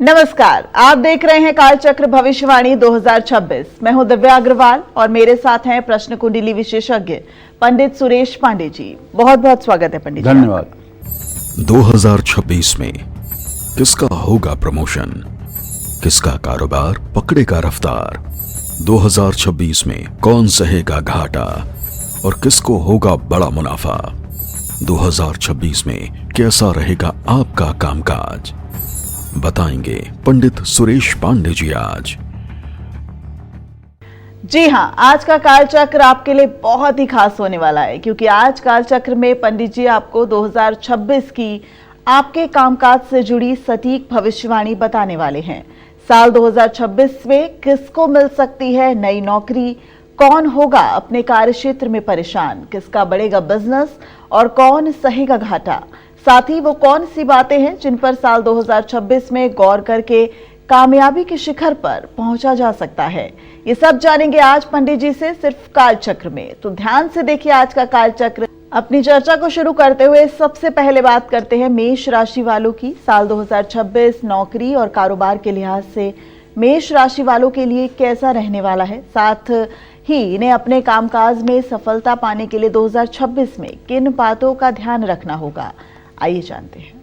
नमस्कार, आप देख रहे हैं कालचक्र भविष्यवाणी 2026। मैं हूं दिव्या अग्रवाल और मेरे साथ हैं प्रश्न कुंडली विशेषज्ञ पंडित सुरेश पांडे जी। बहुत बहुत स्वागत है पंडित जी। धन्यवाद। 2026 में किसका होगा प्रमोशन, किसका कारोबार पकड़ेगा रफ्तार। 2026 में कौन सहेगा घाटा और किसको होगा बड़ा मुनाफा। 2026 में कैसा रहेगा आपका कामकाज, बताएंगे पंडित सुरेश पांडे जी आज। जी हां, आज का कालचक्र आपके लिए बहुत ही खास होने वाला है, क्योंकि आज कालचक्र में पंडित जी आपको 2026 की आपके कामकाज से जुड़ी सटीक भविष्यवाणी बताने वाले हैं। साल 2026 में किसको मिल सकती है नई नौकरी, कौन होगा अपने कार्यक्षेत्र में परेशान, किसका बढ़ेगा बिजनेस और कौन सहेगा घाटा। साथ ही वो कौन सी बातें हैं जिन पर साल 2026 में गौर करके कामयाबी के शिखर पर पहुंचा जा सकता है। ये सब जानेंगे आज पंडित जी से सिर्फ कालचक्र में। तो ध्यान से देखिए आज का कालचक्र। अपनी चर्चा को शुरू करते हुए सबसे पहले बात करते हैं मेष राशि वालों की। साल 2026 नौकरी और कारोबार के लिहाज से मेष राशि वालों के लिए कैसा रहने वाला है, साथ ही इन्हें अपने कामकाज में सफलता पाने के लिए 2026 में किन बातों का ध्यान रखना होगा, आइए जानते हैं।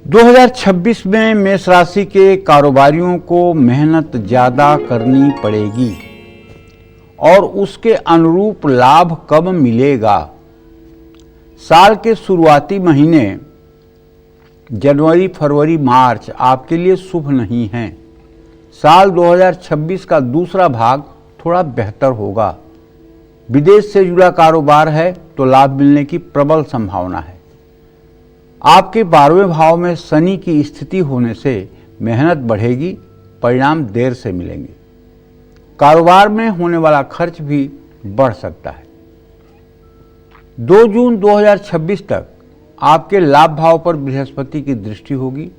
2026 में मेष राशि के कारोबारियों को मेहनत ज्यादा करनी पड़ेगी और उसके अनुरूप लाभ कब मिलेगा। साल के शुरुआती महीने जनवरी, फरवरी, मार्च आपके लिए शुभ नहीं हैं। साल 2026 का दूसरा भाग थोड़ा बेहतर होगा। विदेश से जुड़ा कारोबार है तो लाभ मिलने की प्रबल संभावना है। आपके 12वें भाव में शनि की स्थिति होने से मेहनत बढ़ेगी, परिणाम देर से मिलेंगे। कारोबार में होने वाला खर्च भी बढ़ सकता है। 2 जून 2026 तक आपके लाभ भाव पर बृहस्पति की दृष्टि होगी।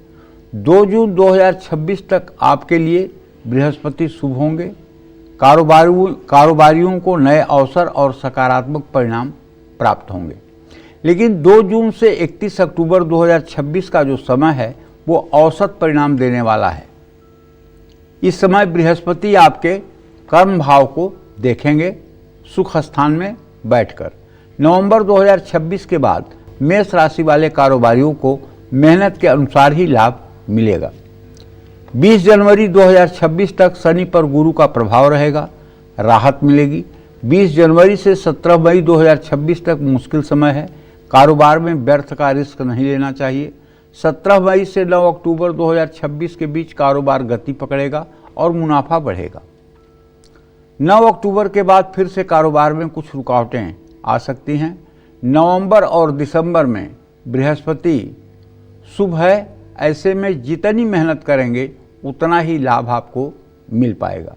2 जून 2026 तक आपके लिए बृहस्पति शुभ होंगे। कारोबारियों को नए अवसर और सकारात्मक परिणाम प्राप्त होंगे। लेकिन 2 जून से 31 अक्टूबर 2026 का जो समय है वो औसत परिणाम देने वाला है। इस समय बृहस्पति आपके कर्म भाव को देखेंगे सुख स्थान में बैठकर। नवंबर 2026 के बाद मेष राशि वाले कारोबारियों को मेहनत के अनुसार ही लाभ मिलेगा। 20 जनवरी 2026 तक शनि पर गुरु का प्रभाव रहेगा, राहत मिलेगी। 20 जनवरी से 17 मई 2026 तक मुश्किल समय है, कारोबार में व्यर्थ का रिस्क नहीं लेना चाहिए। 17 मई से 9 अक्टूबर 2026 के बीच कारोबार गति पकड़ेगा और मुनाफा बढ़ेगा। 9 अक्टूबर के बाद फिर से कारोबार में कुछ रुकावटें आ सकती हैं। नवंबर और दिसंबर में बृहस्पति शुभ है, ऐसे में जितनी मेहनत करेंगे उतना ही लाभ आपको मिल पाएगा।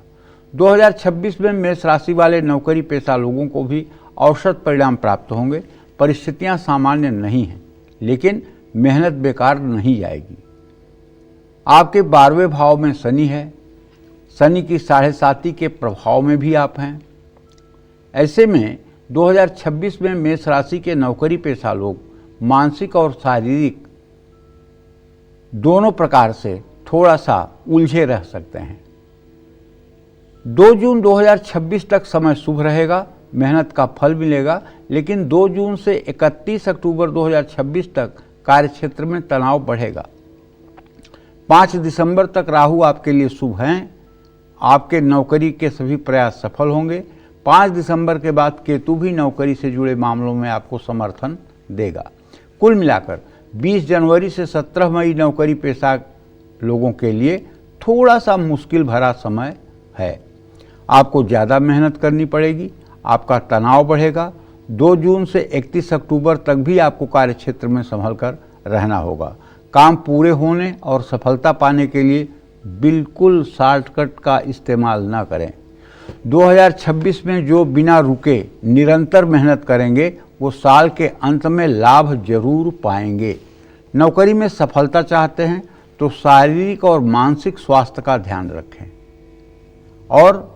2026 में मेष राशि वाले नौकरी पेशा लोगों को भी औसत परिणाम प्राप्त होंगे। परिस्थितियां सामान्य नहीं हैं, लेकिन मेहनत बेकार नहीं जाएगी। आपके 12वें भाव में शनि है, शनि की 7.5 के प्रभाव में भी आप हैं। ऐसे में 2026 में मेष राशि के नौकरी पेशा लोग मानसिक और शारीरिक दोनों प्रकार से थोड़ा सा उलझे रह सकते हैं। 2 जून 2026 तक समय शुभ रहेगा, मेहनत का फल मिलेगा। लेकिन 2 जून से 31 अक्टूबर 2026 तक कार्यक्षेत्र में तनाव बढ़ेगा। 5 दिसंबर तक राहु आपके लिए शुभ हैं, आपके नौकरी के सभी प्रयास सफल होंगे। 5 दिसंबर के बाद केतु भी नौकरी से जुड़े मामलों में आपको समर्थन देगा। कुल मिलाकर 20 जनवरी से 17 मई नौकरी पेशा लोगों के लिए थोड़ा सा मुश्किल भरा समय है। आपको ज़्यादा मेहनत करनी पड़ेगी, आपका तनाव बढ़ेगा। 2 जून से 31 अक्टूबर तक भी आपको कार्यक्षेत्र में संभल कर रहना होगा। काम पूरे होने और सफलता पाने के लिए बिल्कुल शॉर्टकट का इस्तेमाल न करें। 2026 में जो बिना रुके निरंतर मेहनत करेंगे वो साल के अंत में लाभ जरूर पाएंगे। नौकरी में सफलता चाहते हैं तो शारीरिक और मानसिक स्वास्थ्य का ध्यान रखें। और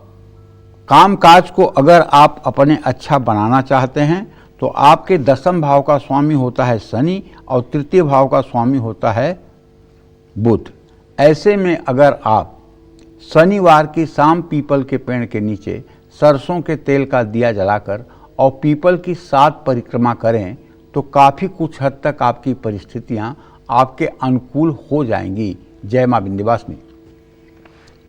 कामकाज को अगर आप अपने अच्छा बनाना चाहते हैं तो आपके दसम भाव का स्वामी होता है शनि और तृतीय भाव का स्वामी होता है बुध। ऐसे में अगर आप शनिवार की शाम पीपल के पेड़ के नीचे सरसों के तेल का दिया जलाकर और पीपल की 7 परिक्रमा करें तो काफ़ी कुछ हद तक आपकी परिस्थितियां आपके अनुकूल हो जाएंगी। जय मां विंध्यवासिनी।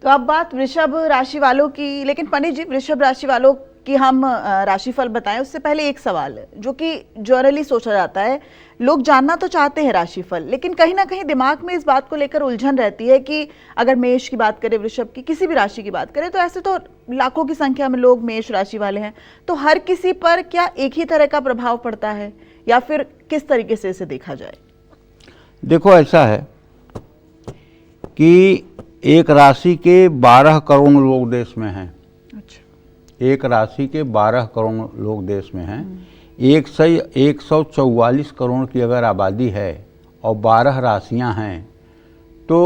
तो अब बात वृषभ राशि वालों की, लेकिन पंडित जी वृषभ राशि वालों की हम राशिफल बताएं उससे पहले एक सवाल है जो कि जनरली सोचा जाता है। लोग जानना तो चाहते हैं राशिफल, लेकिन कहीं ना कहीं दिमाग में इस बात को लेकर उलझन रहती है कि अगर मेष की बात करें, वृषभ की, किसी भी राशि की बात करें, तो ऐसे तो लाखों की संख्या में लोग मेष राशि वाले हैं। तो हर किसी पर क्या एक ही तरह का प्रभाव पड़ता है या फिर किस तरीके से इसे देखा जाए? देखो, ऐसा है कि एक राशि के 12 करोड़ लोग देश में हैं। अच्छा। एक राशि के 12 करोड़ लोग देश में हैं। 144 करोड़ की अगर आबादी है और 12 राशियां हैं तो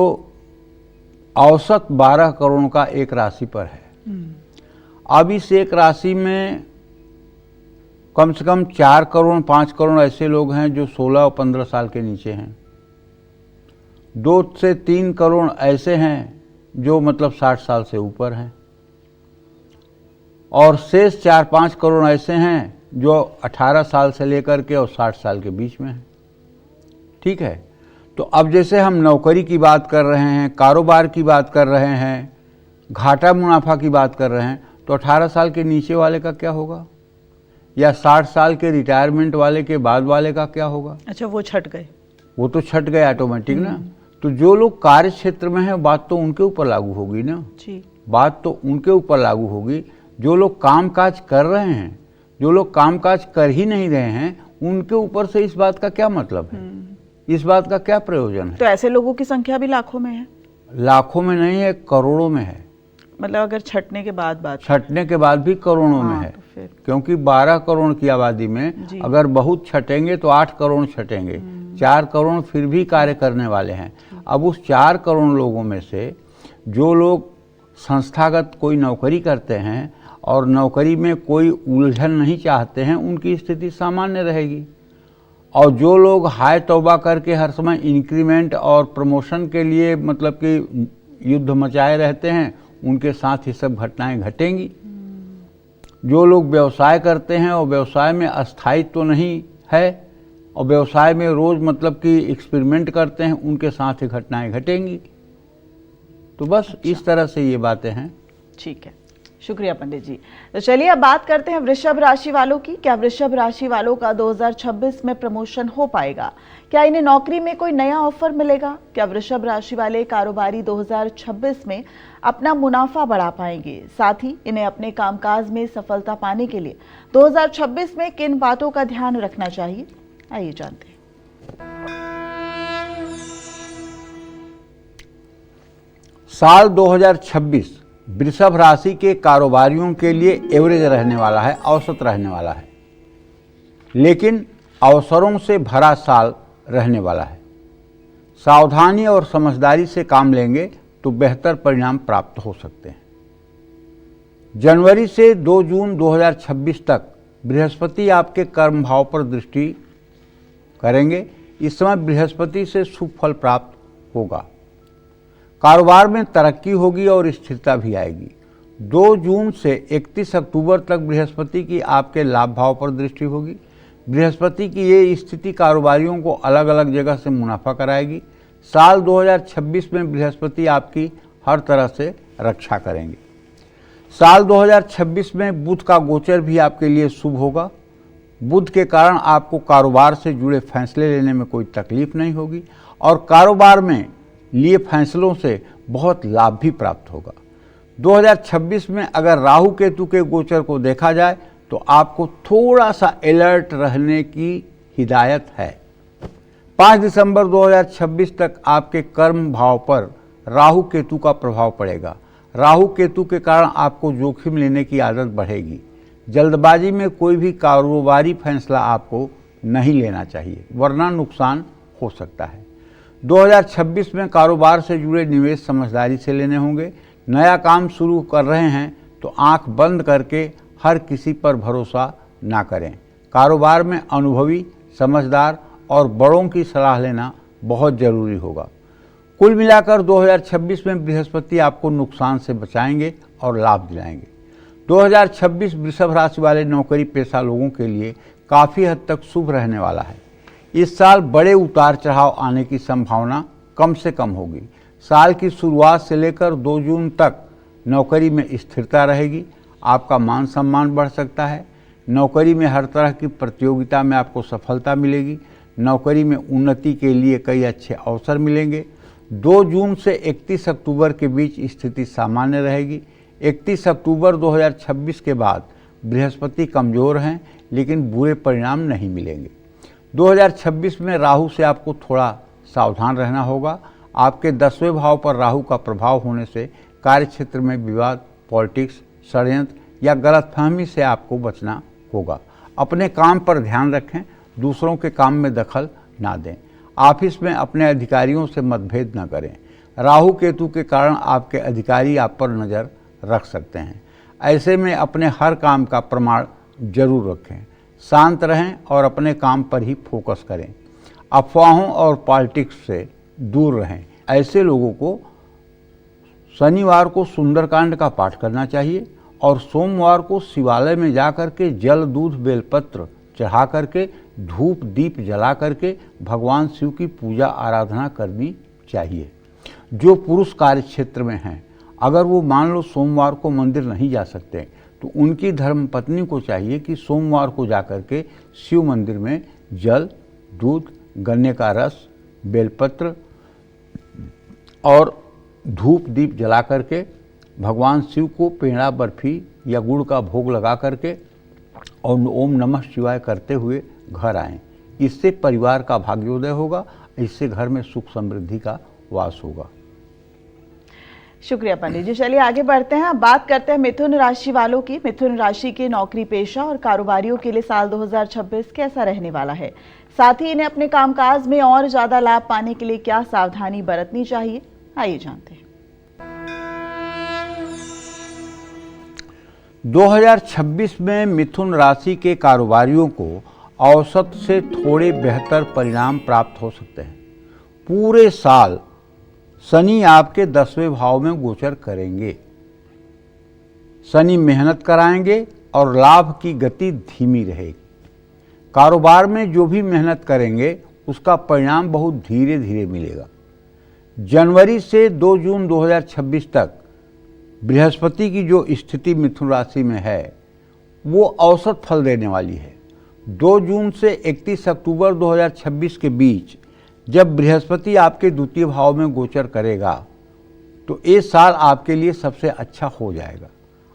औसत 12 करोड़ का एक राशि पर है। अब इस एक राशि में कम से कम 4 करोड़ 5 करोड़ ऐसे लोग हैं जो 16 और 15 साल के नीचे हैं। 2 से 3 करोड़ ऐसे हैं जो मतलब 60 साल से ऊपर हैं और शेष 4-5 करोड़ ऐसे हैं जो 18 साल से लेकर के और 60 साल के बीच में हैं। ठीक है, तो अब जैसे हम नौकरी की बात कर रहे हैं, कारोबार की बात कर रहे हैं, घाटा मुनाफा की बात कर रहे हैं, तो 18 साल के नीचे वाले का क्या होगा या 60 साल के रिटायरमेंट वाले के बाद वाले का क्या होगा? अच्छा, वो छट गए। वो तो छट गए ऑटोमेटिक ना। तो जो लोग कार्य क्षेत्र में हैं बात तो उनके ऊपर लागू होगी ना जी। बात तो उनके ऊपर लागू होगी। जो लोग कामकाज कर रहे हैं, जो लोग कामकाज कर ही नहीं रहे हैं, उनके ऊपर से इस बात का क्या मतलब है, इस बात का क्या प्रयोजन है? तो ऐसे लोगों की संख्या भी लाखों में है? लाखों में नहीं है, करोड़ों में है। मतलब अगर छटने के बाद बात, छटने के बाद भी करोड़ों में हाँ, है। तो फिर क्योंकि 12 करोड़ की आबादी में जी। अगर बहुत छटेंगे तो 8 करोड़ छटेंगे, 4 करोड़ फिर भी कार्य करने वाले हैं। अब उस 4 करोड़ लोगों में से जो लोग संस्थागत कोई नौकरी करते हैं और नौकरी में कोई उलझन नहीं चाहते हैं, उनकी स्थिति सामान्य रहेगी। और जो लोग हाय तौबा करके हर समय इंक्रीमेंट और प्रमोशन के लिए मतलब कि युद्ध मचाए रहते हैं, उनके साथ ये सब घटनाएं घटेंगी। जो लोग व्यवसाय करते हैं और व्यवसाय में अस्थायित्व तो नहीं है और व्यवसाय में रोज मतलब कि एक्सपेरिमेंट करते हैं, उनके साथ ये घटनाएं घटेंगी। तो बस इस तरह से ये बातें हैं। ठीक है, शुक्रिया पंडित जी। तो चलिए अब बात करते हैं वृषभ राशि वालों की। क्या वृषभ राशि वालों का 2026 में प्रमोशन हो पाएगा? क्या इन्हें नौकरी में कोई नया ऑफर मिलेगा? क्या वृषभ राशि वाले कारोबारी 2026 में अपना मुनाफा बढ़ा पाएंगे? साथ ही इन्हें अपने कामकाज में सफलता पाने के लिए 2026 में किन बातों का ध्यान रखना चाहिए, आइए जानते हैं। साल 2026 वृषभ राशि के कारोबारियों के लिए एवरेज रहने वाला है, औसत रहने वाला है, लेकिन अवसरों से भरा साल रहने वाला है। सावधानी और समझदारी से काम लेंगे तो बेहतर परिणाम प्राप्त हो सकते हैं। जनवरी से 2 जून 2026 तक बृहस्पति आपके कर्म भाव पर दृष्टि करेंगे। इस समय बृहस्पति से शुभ फल प्राप्त होगा। कारोबार में तरक्की होगी और स्थिरता भी आएगी। 2 जून से 31 अक्टूबर तक बृहस्पति की आपके लाभ भाव पर दृष्टि होगी। बृहस्पति की ये स्थिति कारोबारियों को अलग अलग जगह से मुनाफा कराएगी। साल 2026 में बृहस्पति आपकी हर तरह से रक्षा करेंगे। साल 2026 में बुध का गोचर भी आपके लिए शुभ होगा। बुध के कारण आपको कारोबार से जुड़े फैसले लेने में कोई तकलीफ नहीं होगी और कारोबार में लिए फैसलों से बहुत लाभ भी प्राप्त होगा। 2026 में अगर राहु केतु के गोचर को देखा जाए तो आपको थोड़ा सा अलर्ट रहने की हिदायत है। 5 दिसंबर 2026 तक आपके कर्म भाव पर राहु केतु का प्रभाव पड़ेगा। राहु केतु के कारण आपको जोखिम लेने की आदत बढ़ेगी। जल्दबाजी में कोई भी कारोबारी फैसला आपको नहीं लेना चाहिए, वरना नुकसान हो सकता है। 2026 में कारोबार से जुड़े निवेश समझदारी से लेने होंगे। नया काम शुरू कर रहे हैं तो आंख बंद करके हर किसी पर भरोसा ना करें। कारोबार में अनुभवी, समझदार और बड़ों की सलाह लेना बहुत जरूरी होगा। कुल मिलाकर 2026 में बृहस्पति आपको नुकसान से बचाएंगे और लाभ दिलाएंगे। 2026 वृषभ राशि वाले नौकरी पेशा लोगों के लिए काफ़ी हद तक शुभ रहने वाला है। इस साल बड़े उतार चढ़ाव आने की संभावना कम से कम होगी। साल की शुरुआत से लेकर 2 जून तक नौकरी में स्थिरता रहेगी। आपका मान सम्मान बढ़ सकता है। नौकरी में हर तरह की प्रतियोगिता में आपको सफलता मिलेगी। नौकरी में उन्नति के लिए कई अच्छे अवसर मिलेंगे। 2 जून से 31 अक्टूबर के बीच स्थिति सामान्य रहेगी। 31 अक्टूबर 2026 के बाद बृहस्पति कमज़ोर हैं, लेकिन बुरे परिणाम नहीं मिलेंगे। 2026 में राहु से आपको थोड़ा सावधान रहना होगा। आपके 10वें भाव पर राहु का प्रभाव होने से कार्यक्षेत्र में विवाद, पॉलिटिक्स, षड्यंत्र या गलतफहमी से आपको बचना होगा। अपने काम पर ध्यान रखें, दूसरों के काम में दखल ना दें। ऑफिस में अपने अधिकारियों से मतभेद न करें। राहु केतु के कारण आपके अधिकारी आप पर नज़र रख सकते हैं। ऐसे में अपने हर काम का प्रमाण जरूर रखें। शांत रहें और अपने काम पर ही फोकस करें। अफवाहों और पॉलिटिक्स से दूर रहें। ऐसे लोगों को शनिवार को सुंदरकांड का पाठ करना चाहिए और सोमवार को शिवालय में जाकर के जल, दूध, बेलपत्र चढ़ा करके, धूप दीप जला करके भगवान शिव की पूजा आराधना करनी चाहिए। जो पुरुष कार्य क्षेत्र में हैं, अगर वो मान लो सोमवार को मंदिर नहीं जा सकते, तो उनकी धर्मपत्नी को चाहिए कि सोमवार को जाकर के शिव मंदिर में जल, दूध, गन्ने का रस, बेलपत्र और धूप दीप जला करके भगवान शिव को पेड़ा, बर्फी या गुड़ का भोग लगा करके और ओम नमः शिवाय करते हुए घर आएं। इससे परिवार का भाग्योदय होगा। इससे घर में सुख समृद्धि का वास होगा। शुक्रिया पंडित जी। चलिए आगे बढ़ते हैं। बात करते हैं मिथुन राशि वालों की। मिथुन राशि के नौकरी पेशा और कारोबारियों के लिए साल 2026 कैसा रहने वाला है, साथ ही इन्हें अपने कामकाज में और ज्यादा लाभ पाने के लिए क्या सावधानी बरतनी चाहिए, आइए जानते हैं। 2026 में मिथुन राशि के कारोबारियों को औसत से थोड़े बेहतर परिणाम प्राप्त हो सकते हैं। पूरे साल शनि आपके 10वें भाव में गोचर करेंगे। शनि मेहनत कराएंगे और लाभ की गति धीमी रहेगी। कारोबार में जो भी मेहनत करेंगे उसका परिणाम बहुत धीरे धीरे मिलेगा। जनवरी से 2 जून 2026 तक बृहस्पति की जो स्थिति मिथुन राशि में है वो औसत फल देने वाली है। 2 जून से 31 अक्टूबर 2026 के बीच जब बृहस्पति आपके द्वितीय भाव में गोचर करेगा तो ये साल आपके लिए सबसे अच्छा हो जाएगा।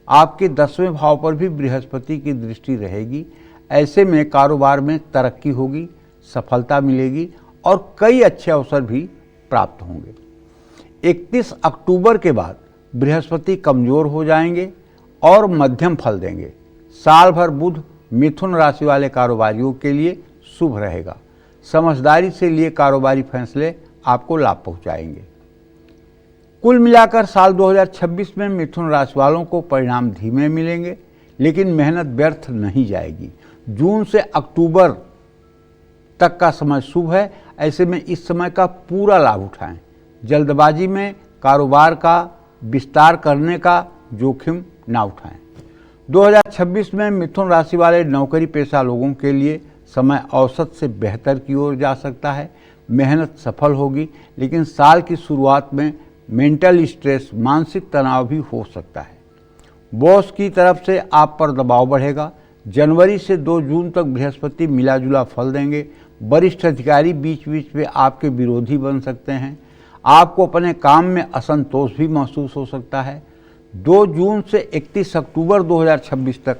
आपके 10वें भाव पर भी बृहस्पति की दृष्टि रहेगी। ऐसे में कारोबार में तरक्की होगी, सफलता मिलेगी और कई अच्छे अवसर भी प्राप्त होंगे। 31 अक्टूबर के बाद बृहस्पति कमजोर हो जाएंगे और मध्यम फल देंगे। साल भर बुध मिथुन राशि वाले कारोबारियों के लिए शुभ रहेगा। समझदारी से लिए कारोबारी फैसले आपको लाभ पहुंचाएंगे। कुल मिलाकर साल 2026 में मिथुन राशि वालों को परिणाम धीमे मिलेंगे, लेकिन मेहनत व्यर्थ नहीं जाएगी। जून से अक्टूबर तक का समय शुभ है। ऐसे में इस समय का पूरा लाभ उठाएं। जल्दबाजी में कारोबार का विस्तार करने का जोखिम ना उठाएं। 2026 में मिथुन राशि वाले नौकरी पेशा लोगों के लिए समय औसत से बेहतर की ओर जा सकता है। मेहनत सफल होगी, लेकिन साल की शुरुआत में मेंटल स्ट्रेस, मानसिक तनाव भी हो सकता है। बॉस की तरफ से आप पर दबाव बढ़ेगा। जनवरी से 2 जून तक बृहस्पति मिला जुला फल देंगे। वरिष्ठ अधिकारी बीच बीच में आपके विरोधी बन सकते हैं। आपको अपने काम में असंतोष भी महसूस हो सकता है। 2 जून से 31 अक्टूबर 2026 तक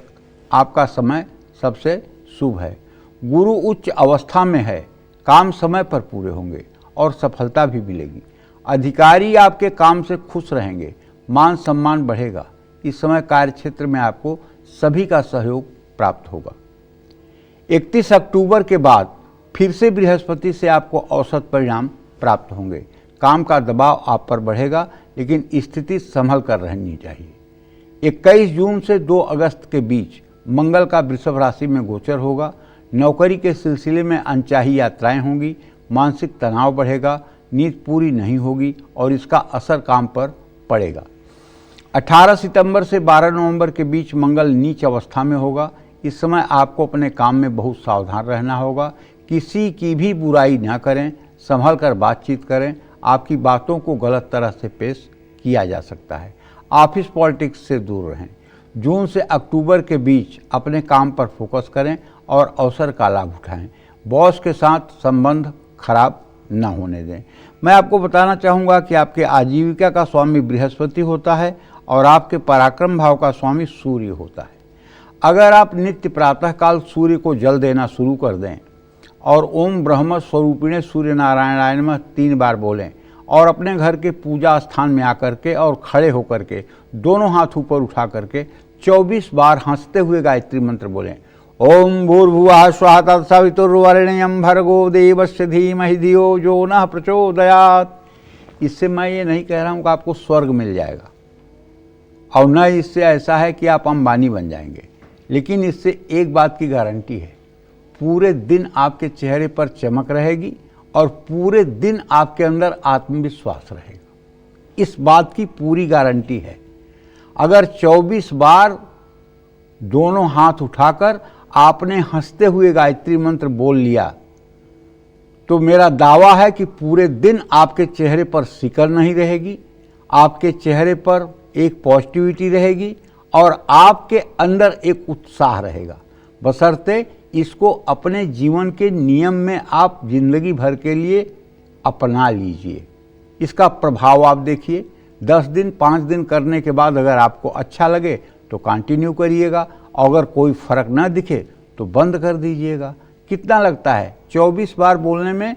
आपका समय सबसे शुभ है। गुरु उच्च अवस्था में है। काम समय पर पूरे होंगे और सफलता भी मिलेगी। अधिकारी आपके काम से खुश रहेंगे। मान सम्मान बढ़ेगा। इस समय कार्यक्षेत्र में आपको सभी का सहयोग प्राप्त होगा। 31 अक्टूबर के बाद फिर से बृहस्पति से आपको औसत परिणाम प्राप्त होंगे। काम का दबाव आप पर बढ़ेगा, लेकिन स्थिति संभल कर रहनी चाहिए। 21 जून से 2 अगस्त के बीच मंगल का वृषभ राशि में गोचर होगा। नौकरी के सिलसिले में अनचाही यात्राएं होंगी, मानसिक तनाव बढ़ेगा, नींद पूरी नहीं होगी और इसका असर काम पर पड़ेगा। 18 सितंबर से 12 नवंबर के बीच मंगल नीच अवस्था में होगा। इस समय आपको अपने काम में बहुत सावधान रहना होगा। किसी की भी बुराई ना करें, संभल कर बातचीत करें। आपकी बातों को गलत तरह से पेश किया जा सकता है। ऑफिस पॉलिटिक्स से दूर रहें। जून से अक्टूबर के बीच अपने काम पर फोकस करें और अवसर का लाभ उठाएं। बॉस के साथ संबंध खराब न होने दें। मैं आपको बताना चाहूँगा कि आपके आजीविका का स्वामी बृहस्पति होता है और आपके पराक्रम भाव का स्वामी सूर्य होता है। अगर आप नित्य प्रातःकाल सूर्य को जल देना शुरू कर दें और ओम ब्रह्म स्वरूपिणे सूर्य नारायणाय नमः 3 बार बोलें और अपने घर के पूजा स्थान में आकर के और खड़े होकर के दोनों हाथ ऊपर उठा करके 24 बार हंसते हुए गायत्री मंत्र बोलें। ओम भूर्भुवः स्वः तत्सवितुर्वरेण्यं भर्गो देवस्य धीमहि धियो यो नः प्रचोदयात्। इससे मैं ये नहीं कह रहा हूँ कि आपको स्वर्ग मिल जाएगा और न इससे ऐसा है कि आप अंबानी बन जाएंगे, लेकिन इससे एक बात की गारंटी है, पूरे दिन आपके चेहरे पर चमक रहेगी और पूरे दिन आपके अंदर आत्मविश्वास रहेगा। इस बात की पूरी गारंटी है। अगर 24 बार दोनों हाथ उठाकर आपने हंसते हुए गायत्री मंत्र बोल लिया तो मेरा दावा है कि पूरे दिन आपके चेहरे पर सिकन नहीं रहेगी, आपके चेहरे पर एक पॉजिटिविटी रहेगी और आपके अंदर एक उत्साह रहेगा। बशर्ते इसको अपने जीवन के नियम में आप जिंदगी भर के लिए अपना लीजिए। इसका प्रभाव आप देखिए। 10 दिन 5 दिन करने के बाद अगर आपको अच्छा लगे तो कंटिन्यू करिएगा, अगर कोई फर्क ना दिखे तो बंद कर दीजिएगा। कितना लगता है? 24 बार बोलने में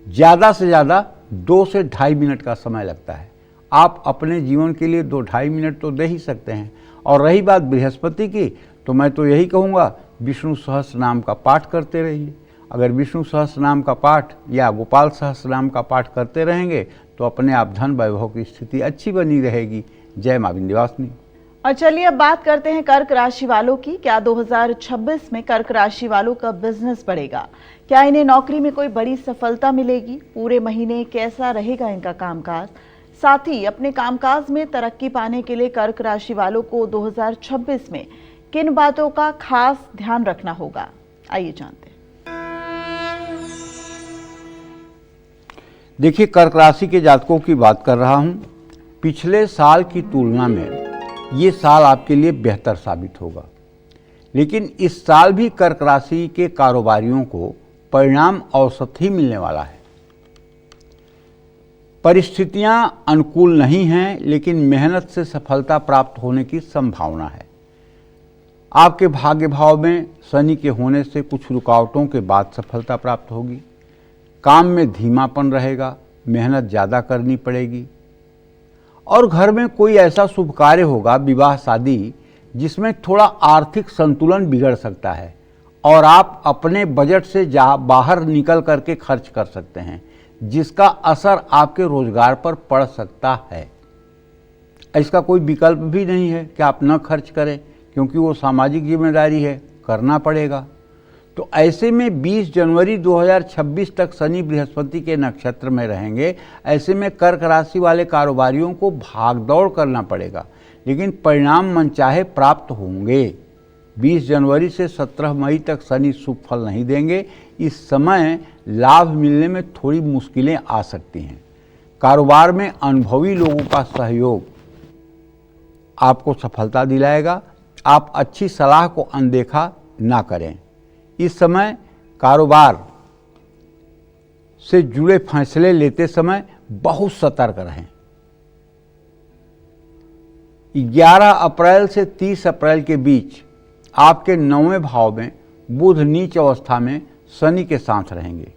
ज़्यादा से ज़्यादा 2 से 2.5 मिनट का समय लगता है। आप अपने जीवन के लिए 2-2.5 मिनट तो दे ही सकते हैं। और रही बात बृहस्पति की, तो मैं तो यही कहूँगा विष्णु सहस्त्र नाम का पाठ करते रहिए। अगर विष्णु सहस्त्र नाम का पाठ या गोपाल सहस्त्र नाम का पाठ करते रहेंगे तो अपने आप धन वैभव की स्थिति अच्छी बनी रहेगी। जय मां विंध्यवासिनी। और चलिए अब बात करते हैं कर्क राशि वालों की। क्या 2026 में कर्क राशि वालों का बिजनेस बढ़ेगा? क्या इन्हें नौकरी में कोई बड़ी सफलता मिलेगी? पूरे महीने कैसा रहेगा इनका कामकाज? साथ ही अपने कामकाज में तरक्की पाने के लिए कर्क राशि वालों को 2026 में किन बातों का खास ध्यान रखना होगा? आइए जानते हैं। देखिए, कर्क राशि के जातकों की बात कर रहा हूं। पिछले साल की तुलना में ये साल आपके लिए बेहतर साबित होगा, लेकिन इस साल भी कर्क राशि के कारोबारियों को परिणाम औसत ही मिलने वाला है। परिस्थितियां अनुकूल नहीं हैं, लेकिन मेहनत से सफलता प्राप्त होने की संभावना है। आपके भाग्य भाव में शनि के होने से कुछ रुकावटों के बाद सफलता प्राप्त होगी। काम में धीमापन रहेगा, मेहनत ज़्यादा करनी पड़ेगी। और घर में कोई ऐसा शुभ कार्य होगा, विवाह शादी, जिसमें थोड़ा आर्थिक संतुलन बिगड़ सकता है और आप अपने बजट से बाहर निकल करके खर्च कर सकते हैं, जिसका असर आपके रोजगार पर पड़ सकता है। इसका कोई विकल्प भी नहीं है कि आप न खर्च करें, क्योंकि वो सामाजिक जिम्मेदारी है, करना पड़ेगा। तो ऐसे में 20 जनवरी 2026 तक शनि बृहस्पति के नक्षत्र में रहेंगे। ऐसे में कर्क राशि वाले कारोबारियों को भागदौड़ करना पड़ेगा, लेकिन परिणाम मनचाहे प्राप्त होंगे। 20 जनवरी से 17 मई तक शनि शुभ फल नहीं देंगे। इस समय लाभ मिलने में थोड़ी मुश्किलें आ सकती हैं। कारोबार में अनुभवी लोगों का सहयोग आपको सफलता दिलाएगा। आप अच्छी सलाह को अनदेखा ना करें। इस समय कारोबार से जुड़े फैसले लेते समय बहुत सतर्क रहें। 11 अप्रैल से 30 अप्रैल के बीच आपके 9वें भाव में बुध नीच अवस्था में शनि के साथ रहेंगे।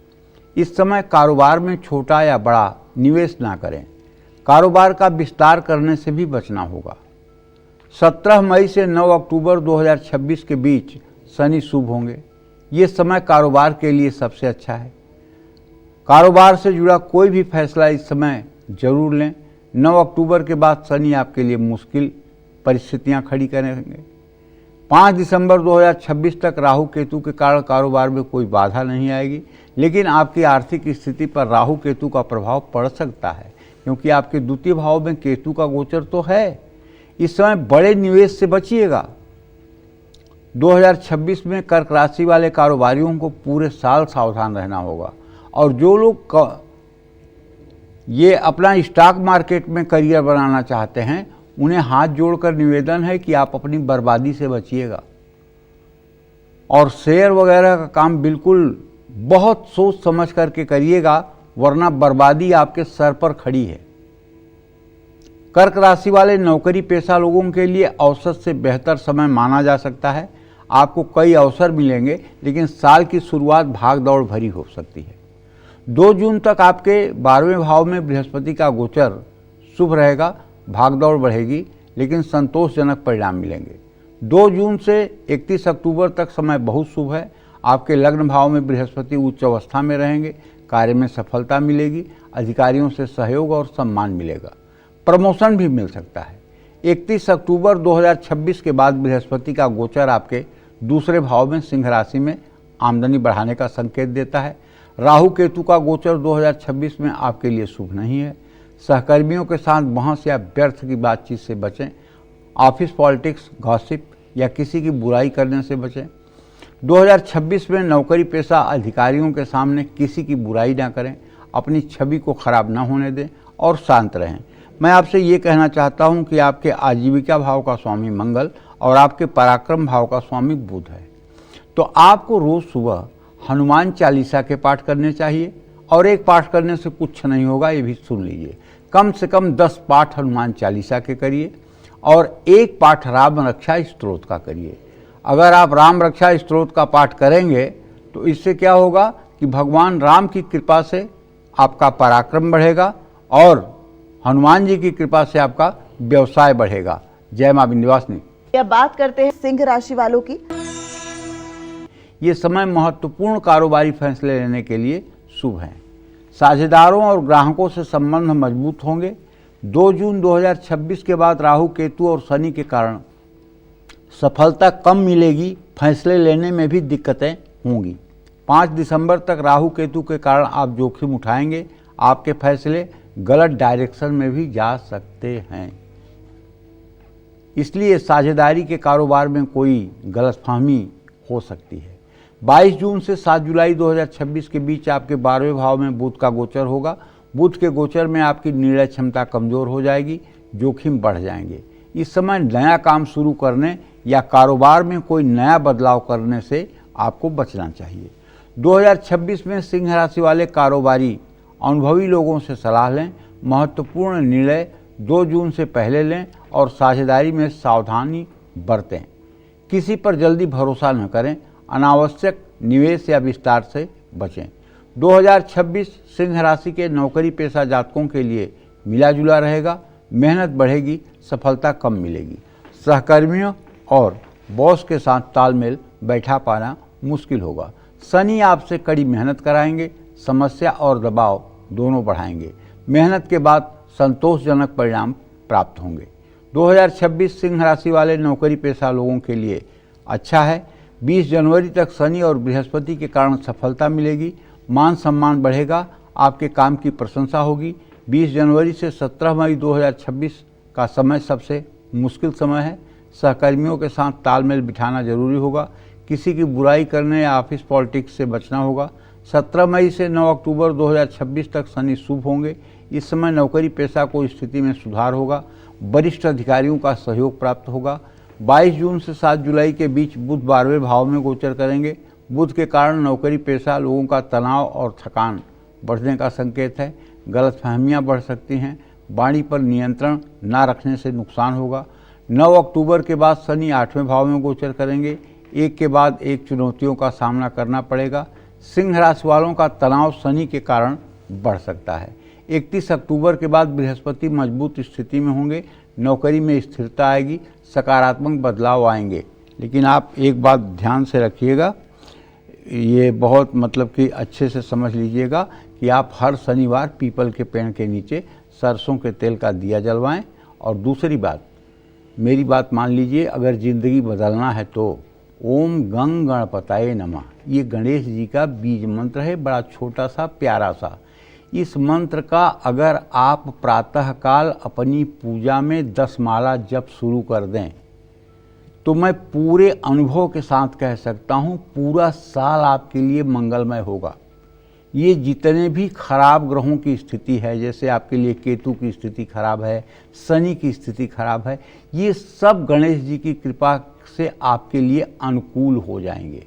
इस समय कारोबार में छोटा या बड़ा निवेश ना करें। कारोबार का विस्तार करने से भी बचना होगा। 17 मई से 9 अक्टूबर 2026 के बीच शनि शुभ होंगे। ये समय कारोबार के लिए सबसे अच्छा है। कारोबार से जुड़ा कोई भी फैसला इस समय जरूर लें। 9 अक्टूबर के बाद शनि आपके लिए मुश्किल परिस्थितियां खड़ी करेंगे। 5 दिसंबर 2026 तक राहु केतु के कारण कारोबार में कोई बाधा नहीं आएगी, लेकिन आपकी आर्थिक स्थिति पर राहु केतु का प्रभाव पड़ सकता है, क्योंकि आपके द्वितीय भाव में केतु का गोचर तो है। इस समय बड़े निवेश से बचिएगा। 2026 में कर्क राशि वाले कारोबारियों को पूरे साल सावधान रहना होगा, और जो लोग ये अपना स्टॉक मार्केट में करियर बनाना चाहते हैं उन्हें हाथ जोड़कर निवेदन है कि आप अपनी बर्बादी से बचिएगा, और शेयर वगैरह का काम बिल्कुल बहुत सोच समझ करके करिएगा, वरना बर्बादी आपके सर पर खड़ी है। कर्क राशि वाले नौकरी पेशा लोगों के लिए औसत से बेहतर समय माना जा सकता है। आपको कई अवसर मिलेंगे, लेकिन साल की शुरुआत भाग दौड़ भरी हो सकती है। 2 जून तक आपके 12वें भाव में बृहस्पति का गोचर शुभ रहेगा। भागदौड़ बढ़ेगी, लेकिन संतोषजनक परिणाम मिलेंगे। 2 जून से 31 अक्टूबर तक समय बहुत शुभ है। आपके लग्न भाव में बृहस्पति उच्च अवस्था में रहेंगे। कार्य में सफलता मिलेगी। अधिकारियों से सहयोग और सम्मान मिलेगा। प्रमोशन भी मिल सकता है। 31 अक्टूबर 2026 के बाद बृहस्पति का गोचर आपके दूसरे भाव में सिंह राशि में आमदनी बढ़ाने का संकेत देता है। राहु केतु का गोचर 2026 में आपके लिए शुभ नहीं है। सहकर्मियों के साथ बहस या व्यर्थ की बातचीत से बचें। ऑफिस पॉलिटिक्स, गॉसिप या किसी की बुराई करने से बचें। 2026 में नौकरी पेशा अधिकारियों के सामने किसी की बुराई ना करें। अपनी छवि को खराब ना होने दें और शांत रहें। मैं आपसे ये कहना चाहता हूँ कि आपके आजीविका भाव का स्वामी मंगल और आपके पराक्रम भाव का स्वामी बुध है, तो आपको रोज़ सुबह हनुमान चालीसा के पाठ करने चाहिए। और एक पाठ करने से कुछ नहीं होगा, ये भी सुन लीजिए। कम से कम 10 पाठ हनुमान चालीसा के करिए और एक पाठ राम रक्षा स्तोत्र का करिए। अगर आप राम रक्षा स्तोत्र का पाठ करेंगे तो इससे क्या होगा कि भगवान राम की कृपा से आपका पराक्रम बढ़ेगा और हनुमान जी की कृपा से आपका व्यवसाय बढ़ेगा। जय मां विंध्यवासिनी। अब बात करते हैं सिंह राशि वालों की। ये समय महत्वपूर्ण कारोबारी फैसले लेने के लिए शुभ है। साझेदारों और ग्राहकों से संबंध मजबूत होंगे। 2 जून 2026 के बाद राहु केतु और शनि के कारण सफलता कम मिलेगी। फैसले लेने में भी दिक्कतें होंगी। 5 दिसंबर तक राहु केतु के कारण आप जोखिम उठाएंगे। आपके फैसले गलत डायरेक्शन में भी जा सकते हैं, इसलिए साझेदारी के कारोबार में कोई गलतफहमी हो सकती है। 22 जून से 7 जुलाई 2026 के बीच आपके 12वें भाव में बुध का गोचर होगा। बुध के गोचर में आपकी निर्णय क्षमता कमजोर हो जाएगी, जोखिम बढ़ जाएंगे। इस समय नया काम शुरू करने या कारोबार में कोई नया बदलाव करने से आपको बचना चाहिए। 2026 में सिंह राशि वाले कारोबारी अनुभवी लोगों से सलाह लें। महत्वपूर्ण निर्णय 2 जून से पहले लें और साझेदारी में सावधानी बरतें। किसी पर जल्दी भरोसा न करें। अनावश्यक निवेश या विस्तार से बचें। 2026 सिंह राशि के नौकरी पेशा जातकों के लिए मिला जुला रहेगा। मेहनत बढ़ेगी, सफलता कम मिलेगी। सहकर्मियों और बॉस के साथ तालमेल बैठा पाना मुश्किल होगा। शनि आपसे कड़ी मेहनत कराएंगे। समस्या और दबाव दोनों बढ़ाएंगे। मेहनत के बाद संतोषजनक परिणाम प्राप्त होंगे। 2026 सिंह राशि वाले नौकरी पेशा लोगों के लिए अच्छा है। 20 जनवरी तक शनि और बृहस्पति के कारण सफलता मिलेगी। मान सम्मान बढ़ेगा। आपके काम की प्रशंसा होगी। 20 जनवरी से 17 मई 2026 का समय सबसे मुश्किल समय है। सहकर्मियों के साथ तालमेल बिठाना जरूरी होगा। किसी की बुराई करने या ऑफिस पॉलिटिक्स से बचना होगा। 17 मई से 9 अक्टूबर 2026 तक शनि शुभ होंगे। इस समय नौकरी पेशा को स्थिति में सुधार होगा। वरिष्ठ अधिकारियों का सहयोग प्राप्त होगा। 22 जून से 7 जुलाई के बीच बुध 12वें भाव में गोचर करेंगे। बुध के कारण नौकरी पेशा लोगों का तनाव और थकान बढ़ने का संकेत है। गलतफहमियां बढ़ सकती हैं। वाणी पर नियंत्रण ना रखने से नुकसान होगा। 9 अक्टूबर के बाद शनि 8वें भाव में गोचर करेंगे। एक के बाद एक चुनौतियों का सामना करना पड़ेगा। सिंह राशि वालों का तनाव शनि के कारण बढ़ सकता है। 31 अक्टूबर के बाद बृहस्पति मजबूत स्थिति में होंगे। नौकरी में स्थिरता आएगी। सकारात्मक बदलाव आएंगे। लेकिन आप एक बात ध्यान से रखिएगा, ये बहुत मतलब कि अच्छे से समझ लीजिएगा कि आप हर शनिवार पीपल के पेड़ के नीचे सरसों के तेल का दिया जलवाएं। और दूसरी बात, मेरी बात मान लीजिए, अगर ज़िंदगी बदलना है तो ओम गंग गणपताये नमः, ये गणेश जी का बीज मंत्र है, बड़ा छोटा सा प्यारा सा। इस मंत्र का अगर आप प्रातःकाल अपनी पूजा में 10 माला जप शुरू कर दें तो मैं पूरे अनुभव के साथ कह सकता हूँ पूरा साल आपके लिए मंगलमय होगा। ये जितने भी खराब ग्रहों की स्थिति है, जैसे आपके लिए केतु की स्थिति खराब है, शनि की स्थिति खराब है, ये सब गणेश जी की कृपा से आपके लिए अनुकूल हो जाएंगे।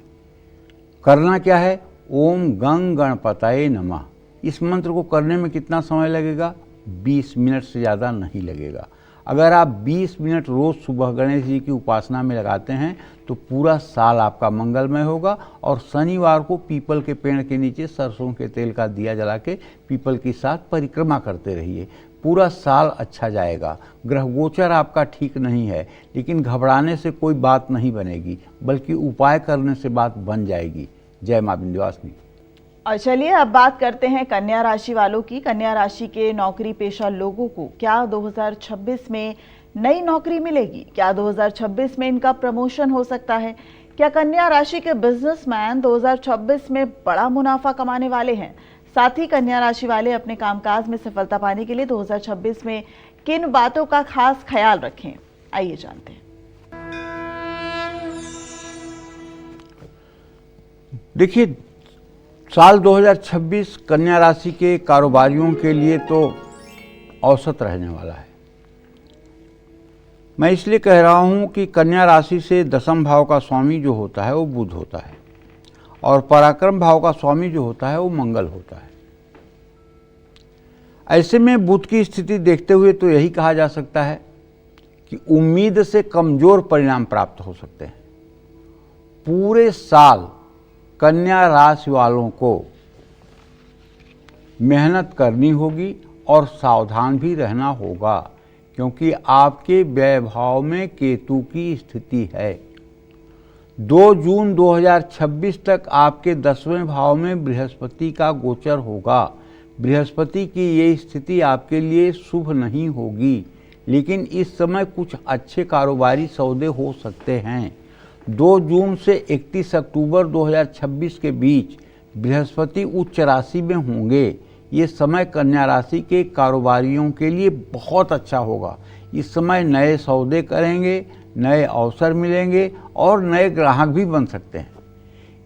करना क्या है? ओम गंग गणपताये नमः। इस मंत्र को करने में कितना समय लगेगा? 20 मिनट से ज़्यादा नहीं लगेगा। अगर आप 20 मिनट रोज़ सुबह गणेश जी की उपासना में लगाते हैं तो पूरा साल आपका मंगलमय होगा। और शनिवार को पीपल के पेड़ के नीचे सरसों के तेल का दिया जला के पीपल के साथ परिक्रमा करते रहिए, पूरा साल अच्छा जाएगा। ग्रह गोचर आपका ठीक नहीं है, लेकिन घबराने से कोई बात नहीं बनेगी, बल्कि उपाय करने से बात बन जाएगी। जय मां विंध्यवासिनी। और चलिए अब बात करते हैं कन्या राशि वालों की। कन्या राशि के नौकरी पेशा लोगों को क्या 2026 में नई नौकरी मिलेगी? क्या 2026 में इनका प्रमोशन हो सकता है? क्या कन्या राशि के बिजनेसमैन 2026 में बड़ा मुनाफा कमाने वाले हैं? साथ ही कन्या राशि वाले अपने कामकाज में सफलता पाने के लिए 2026 में किन बातों का खास ख्याल रखें? आइए जानते हैं। देखिए, साल 2026 कन्या राशि के कारोबारियों के लिए तो औसत रहने वाला है। मैं इसलिए कह रहा हूं कि कन्या राशि से 10वें भाव का स्वामी जो होता है वो बुध होता है, और पराक्रम भाव का स्वामी जो होता है वो मंगल होता है। ऐसे में बुध की स्थिति देखते हुए तो यही कहा जा सकता है कि उम्मीद से कमजोर परिणाम प्राप्त हो सकते हैं। पूरे साल कन्या राशि वालों को मेहनत करनी होगी और सावधान भी रहना होगा, क्योंकि आपके व्यय भाव में केतु की स्थिति है। 2 जून 2026 तक आपके 10वें भाव में बृहस्पति का गोचर होगा। बृहस्पति की ये स्थिति आपके लिए शुभ नहीं होगी, लेकिन इस समय कुछ अच्छे कारोबारी सौदे हो सकते हैं। 2 जून से 31 अक्टूबर 2026 के बीच बृहस्पति उच्च राशि में होंगे। ये समय कन्या राशि के कारोबारियों के लिए बहुत अच्छा होगा। इस समय नए सौदे करेंगे, नए अवसर मिलेंगे और नए ग्राहक भी बन सकते हैं।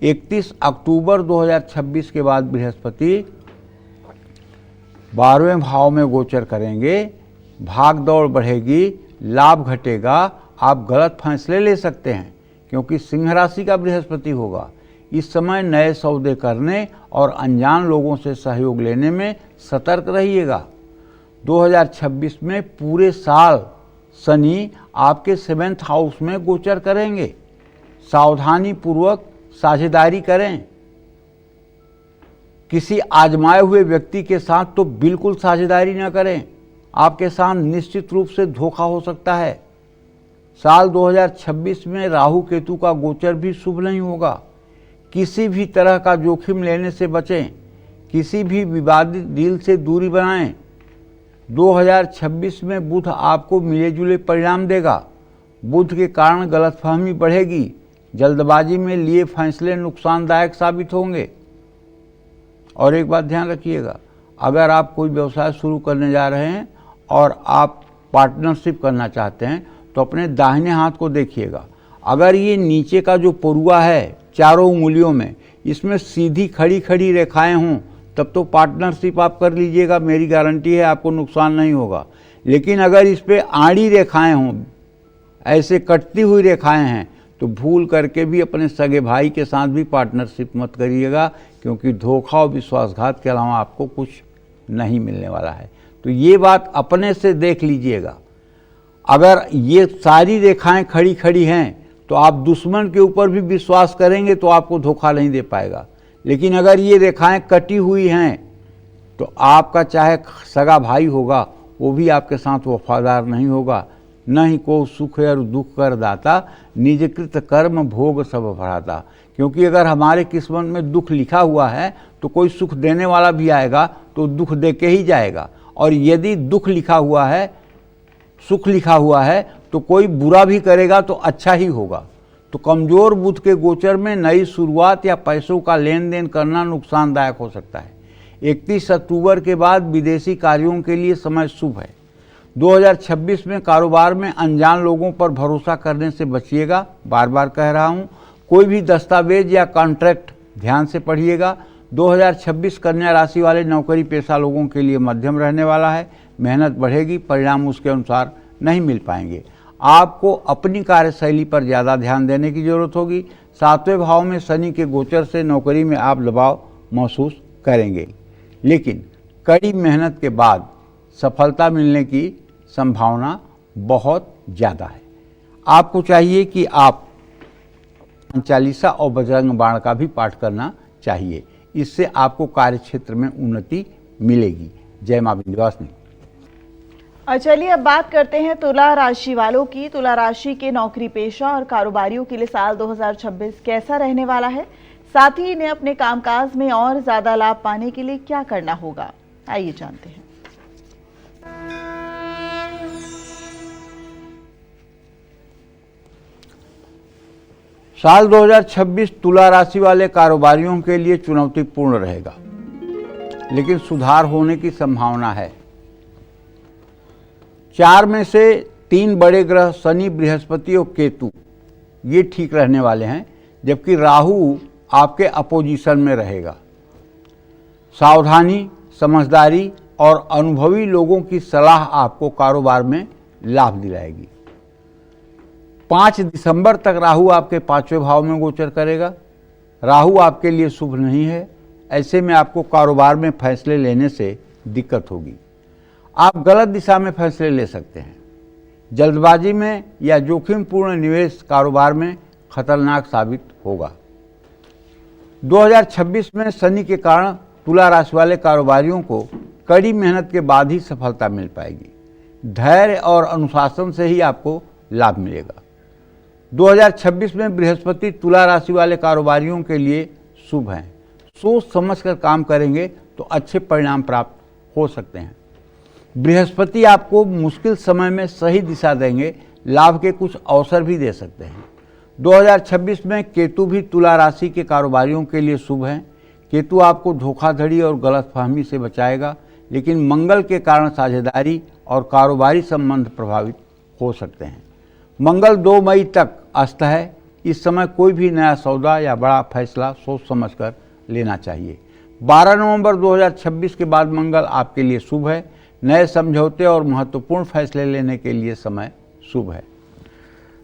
31 अक्टूबर 2026 के बाद बृहस्पति 12वें भाव में गोचर करेंगे। भाग दौड़ बढ़ेगी, लाभ घटेगा, आप गलत फैसले ले सकते हैं, क्योंकि सिंह राशि का बृहस्पति होगा। इस समय नए सौदे करने और अनजान लोगों से सहयोग लेने में सतर्क रहिएगा। 2026 में पूरे साल शनि आपके 7वें हाउस में गोचर करेंगे। सावधानी पूर्वक साझेदारी करें। किसी आजमाए हुए व्यक्ति के साथ तो बिल्कुल साझेदारी न करें, आपके साथ निश्चित रूप से धोखा हो सकता है। साल 2026 में राहु केतु का गोचर भी शुभ नहीं होगा। किसी भी तरह का जोखिम लेने से बचें, किसी भी विवादित डील से दूरी बनाएं। 2026 में बुध आपको मिले जुले परिणाम देगा। बुध के कारण गलतफहमी बढ़ेगी, जल्दबाजी में लिए फैसले नुकसानदायक साबित होंगे। और एक बात ध्यान रखिएगा, अगर आप कोई व्यवसाय शुरू करने जा रहे हैं और आप पार्टनरशिप करना चाहते हैं तो अपने दाहिने हाथ को देखिएगा। अगर ये नीचे का जो परुआ है चारों उंगलियों में, इसमें सीधी खड़ी खड़ी रेखाएं हों तब तो पार्टनरशिप आप कर लीजिएगा, मेरी गारंटी है आपको नुकसान नहीं होगा। लेकिन अगर इस पे आड़ी रेखाएं हों, ऐसे कटती हुई रेखाएं हैं, तो भूल करके भी अपने सगे भाई के साथ भी पार्टनरशिप मत करिएगा, क्योंकि धोखा और विश्वासघात के अलावा आपको कुछ नहीं मिलने वाला है। तो ये बात अपने से देख लीजिएगा। अगर ये सारी रेखाएं खड़ी खड़ी हैं तो आप दुश्मन के ऊपर भी विश्वास करेंगे तो आपको धोखा नहीं दे पाएगा। लेकिन अगर ये रेखाएं कटी हुई हैं तो आपका चाहे सगा भाई होगा वो भी आपके साथ वफादार नहीं होगा। न ही को सुख और दुख कर दाता, निजकृत कर्म भोग सब भराता। क्योंकि अगर हमारे किस्मत में दुख लिखा हुआ है तो कोई सुख देने वाला भी आएगा तो दुख दे के ही जाएगा। और यदि दुख लिखा हुआ है, सुख लिखा हुआ है, तो कोई बुरा भी करेगा तो अच्छा ही होगा। तो कमजोर बुध के गोचर में नई शुरुआत या पैसों का लेन देन करना नुकसानदायक हो सकता है। 31 अक्टूबर के बाद विदेशी कार्यों के लिए समय शुभ है। 2026 में कारोबार में अनजान लोगों पर भरोसा करने से बचिएगा। बार बार कह रहा हूं, कोई भी दस्तावेज या कॉन्ट्रैक्ट ध्यान से पढ़िएगा। 2026 कन्या राशि वाले नौकरी पेशा लोगों के लिए मध्यम रहने वाला है। मेहनत बढ़ेगी, परिणाम उसके अनुसार नहीं मिल पाएंगे। आपको अपनी कार्यशैली पर ज़्यादा ध्यान देने की जरूरत होगी। 7वें भाव में शनि के गोचर से नौकरी में आप दबाव महसूस करेंगे, लेकिन कड़ी मेहनत के बाद सफलता मिलने की संभावना बहुत ज़्यादा है। आपको चाहिए कि आप चालीसा और बजरंग बाण का भी पाठ करना चाहिए। इससे आपको कार्य क्षेत्र में उन्नति मिलेगी। जय मां विंध्यवासिनी। और चलिए अब बात करते हैं तुला राशि वालों की। तुला राशि के नौकरी पेशा और कारोबारियों के लिए साल 2026 कैसा रहने वाला है, साथ ही इन्हें अपने कामकाज में और ज्यादा लाभ पाने के लिए क्या करना होगा, आइए जानते हैं। साल 2026 तुला राशि वाले कारोबारियों के लिए चुनौतीपूर्ण रहेगा, लेकिन सुधार होने की संभावना है। 4 में से 3 बड़े ग्रह शनि, बृहस्पति और केतु ये ठीक रहने वाले हैं, जबकि राहु आपके अपोजिशन में रहेगा। सावधानी, समझदारी और अनुभवी लोगों की सलाह आपको कारोबार में लाभ दिलाएगी। 5 दिसंबर तक राहु आपके 5वें भाव में गोचर करेगा। राहु आपके लिए शुभ नहीं है। ऐसे में आपको कारोबार में फैसले लेने से दिक्कत होगी। आप गलत दिशा में फैसले ले सकते हैं। जल्दबाजी में या जोखिमपूर्ण निवेश कारोबार में खतरनाक साबित होगा। 2026 में शनि के कारण तुला राशि वाले कारोबारियों को कड़ी मेहनत के बाद ही सफलता मिल पाएगी। धैर्य और अनुशासन से ही आपको लाभ मिलेगा। 2026 में बृहस्पति तुला राशि वाले कारोबारियों के लिए शुभ हैं। सोच समझकर काम करेंगे तो अच्छे परिणाम प्राप्त हो सकते हैं। बृहस्पति आपको मुश्किल समय में सही दिशा देंगे, लाभ के कुछ अवसर भी दे सकते हैं। 2026 में केतु भी तुला राशि के कारोबारियों के लिए शुभ हैं। केतु आपको धोखाधड़ी और गलतफहमी से बचाएगा, लेकिन मंगल के कारण साझेदारी और कारोबारी संबंध प्रभावित हो सकते हैं। मंगल 2 मई तक अस्त है। इस समय कोई भी नया सौदा या बड़ा फैसला सोच समझकर लेना चाहिए। 12 नवंबर 2026 के बाद मंगल आपके लिए शुभ है। नए समझौते और महत्वपूर्ण फैसले लेने के लिए समय शुभ है।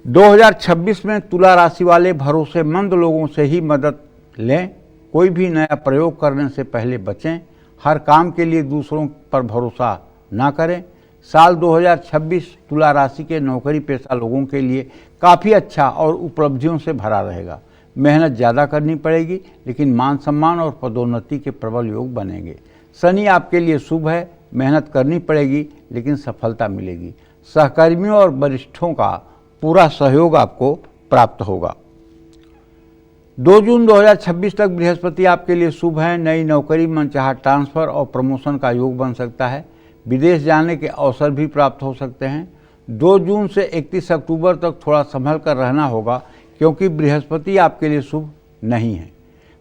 2026 में तुला राशि वाले भरोसेमंद लोगों से ही मदद लें। कोई भी नया प्रयोग करने से पहले बचें। हर काम के लिए दूसरों पर भरोसा ना करें। साल 2026 तुला राशि के नौकरी पेशा लोगों के लिए काफ़ी अच्छा और उपलब्धियों से भरा रहेगा। मेहनत ज़्यादा करनी पड़ेगी, लेकिन मान सम्मान और पदोन्नति के प्रबल योग बनेंगे। शनि आपके लिए शुभ है। मेहनत करनी पड़ेगी, लेकिन सफलता मिलेगी। सहकर्मियों और वरिष्ठों का पूरा सहयोग आपको प्राप्त होगा। 2 जून 2026 तक बृहस्पति आपके लिए शुभ है। नई नौकरी, मनचाहा ट्रांसफर और प्रमोशन का योग बन सकता है। विदेश जाने के अवसर भी प्राप्त हो सकते हैं। 2 जून से 31 अक्टूबर तक थोड़ा संभल कर रहना होगा, क्योंकि बृहस्पति आपके लिए शुभ नहीं है।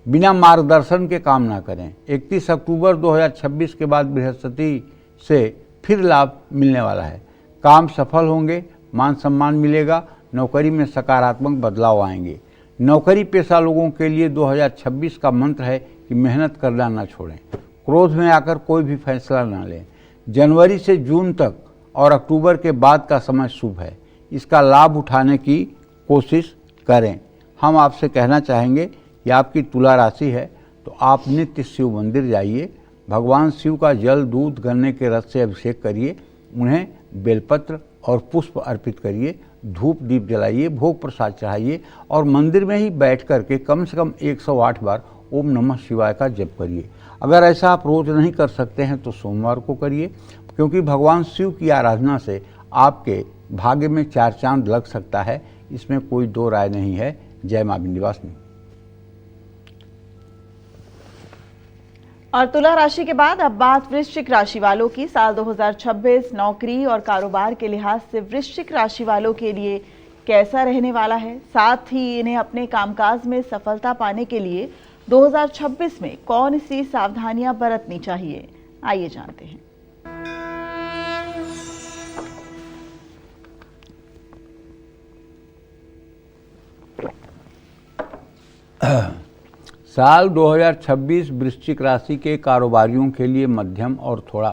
बिना मार्गदर्शन के काम ना करें। 31 अक्टूबर 2026 के बाद बृहस्पति से फिर लाभ मिलने वाला है। काम सफल होंगे, मान सम्मान मिलेगा, नौकरी में सकारात्मक बदलाव आएंगे। नौकरी पेशा लोगों के लिए 2026 का मंत्र है कि मेहनत करना ना छोड़ें, क्रोध में आकर कोई भी फैसला ना लें। जनवरी से जून तक और अक्टूबर के बाद का समय शुभ है। इसका लाभ उठाने की कोशिश करें। हम आपसे कहना चाहेंगे कि आपकी तुला राशि है तो आप नित्य शिव मंदिर जाइए, भगवान शिव का जल, दूध, गन्ने के रस से अभिषेक करिए, उन्हें बेलपत्र और पुष्प अर्पित करिए, धूप दीप जलाइए, भोग प्रसाद चढ़ाइए और मंदिर में ही बैठ करके कम से कम 108 बार ओम नमः शिवाय का जप करिए। अगर ऐसा आप रोज नहीं कर सकते हैं तो सोमवार को करिए, क्योंकि भगवान शिव की आराधना से आपके भाग्य में 4 चांद लग सकता है। इसमें कोई दो राय नहीं है। जय मां विंध्यवासिनी। और तुला राशि के बाद अब बात वृश्चिक राशि वालों की। साल 2026 नौकरी और कारोबार के लिहाज से वृश्चिक राशि वालों के लिए कैसा रहने वाला है, साथ ही इन्हें अपने कामकाज में सफलता पाने के लिए 2026 में कौन सी सावधानियां बरतनी चाहिए, आइए जानते हैं। साल 2026 वृश्चिक राशि के कारोबारियों के लिए मध्यम और थोड़ा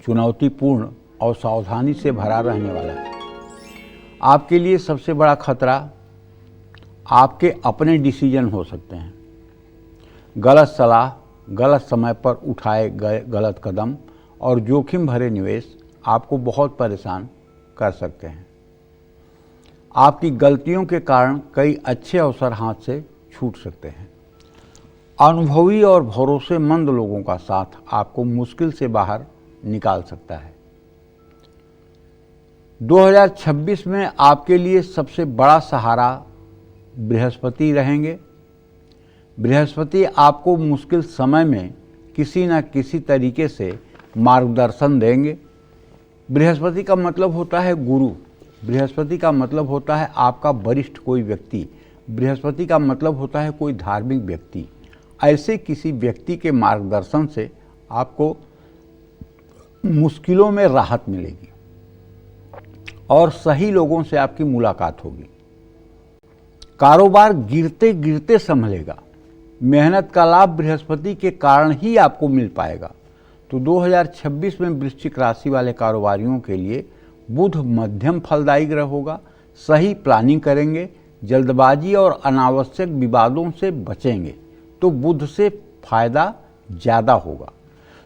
चुनौतीपूर्ण और सावधानी से भरा रहने वाला है। आपके लिए सबसे बड़ा खतरा आपके अपने डिसीजन हो सकते हैं। गलत सलाह, गलत समय पर उठाए गए गलत कदम और जोखिम भरे निवेश आपको बहुत परेशान कर सकते हैं। आपकी गलतियों के कारण कई अच्छे अवसर हाथ से छूट सकते हैं। अनुभवी और भरोसेमंद लोगों का साथ आपको मुश्किल से बाहर निकाल सकता है। 2026 में आपके लिए सबसे बड़ा सहारा बृहस्पति रहेंगे। बृहस्पति आपको मुश्किल समय में किसी न किसी तरीके से मार्गदर्शन देंगे। बृहस्पति का मतलब होता है गुरु, बृहस्पति का मतलब होता है आपका वरिष्ठ कोई व्यक्ति, बृहस्पति का मतलब होता है कोई धार्मिक व्यक्ति। ऐसे किसी व्यक्ति के मार्गदर्शन से आपको मुश्किलों में राहत मिलेगी और सही लोगों से आपकी मुलाकात होगी। कारोबार गिरते गिरते संभलेगा। मेहनत का लाभ बृहस्पति के कारण ही आपको मिल पाएगा। तो 2026 में वृश्चिक राशि वाले कारोबारियों के लिए बुध मध्यम फलदायी ग्रह होगा। सही प्लानिंग करेंगे, जल्दबाजी और अनावश्यक विवादों से बचेंगे तो बुध से फायदा ज़्यादा होगा।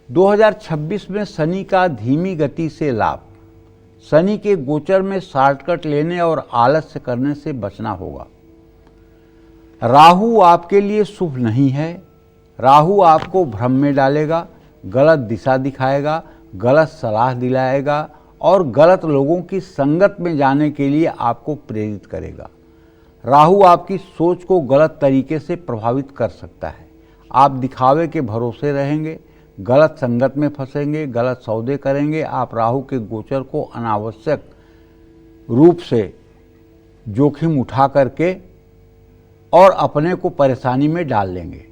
2026 में शनि का धीमी गति से लाभ। शनि के गोचर में शॉर्टकट लेने और आलस्य करने से बचना होगा। राहु आपके लिए शुभ नहीं है। राहु आपको भ्रम में डालेगा, गलत दिशा दिखाएगा, गलत सलाह दिलाएगा और गलत लोगों की संगत में जाने के लिए आपको प्रेरित करेगा। राहु आपकी सोच को गलत तरीके से प्रभावित कर सकता है। आप दिखावे के भरोसे रहेंगे, गलत संगत में फंसेंगे, गलत सौदे करेंगे। आप राहु के गोचर को अनावश्यक रूप से जोखिम उठा करके और अपने को परेशानी में डाल लेंगे।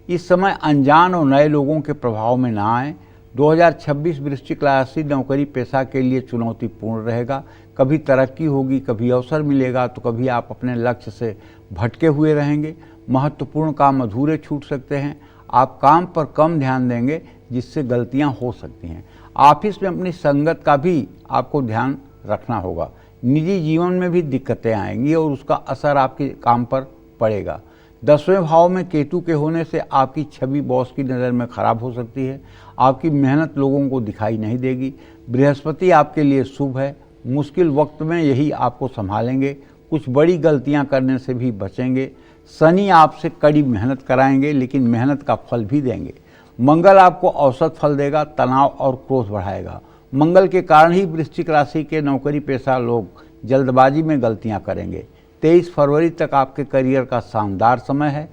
इस समय अनजान और नए लोगों के प्रभाव में ना आए। 2026 वृश्चिक राशि नौकरी पेशा के लिए चुनौतीपूर्ण रहेगा। कभी तरक्की होगी, कभी अवसर मिलेगा तो कभी आप अपने लक्ष्य से भटके हुए रहेंगे। महत्वपूर्ण काम अधूरे छूट सकते हैं। आप काम पर कम ध्यान देंगे जिससे गलतियां हो सकती हैं। ऑफिस में अपनी संगत का भी आपको ध्यान रखना होगा। निजी जीवन में भी दिक्कतें आएंगी और उसका असर आपके काम पर पड़ेगा। 10वें भाव में केतु के होने से आपकी छवि बॉस की नज़र में खराब हो सकती है। आपकी मेहनत लोगों को दिखाई नहीं देगी। बृहस्पति आपके लिए शुभ है। मुश्किल वक्त में यही आपको संभालेंगे। कुछ बड़ी गलतियां करने से भी बचेंगे। शनि आपसे कड़ी मेहनत कराएंगे लेकिन मेहनत का फल भी देंगे। मंगल आपको औसत फल देगा, तनाव और क्रोध बढ़ाएगा। मंगल के कारण ही वृश्चिक राशि के नौकरी पेशा लोग जल्दबाजी में गलतियां करेंगे। 23 फरवरी तक आपके करियर का शानदार समय है।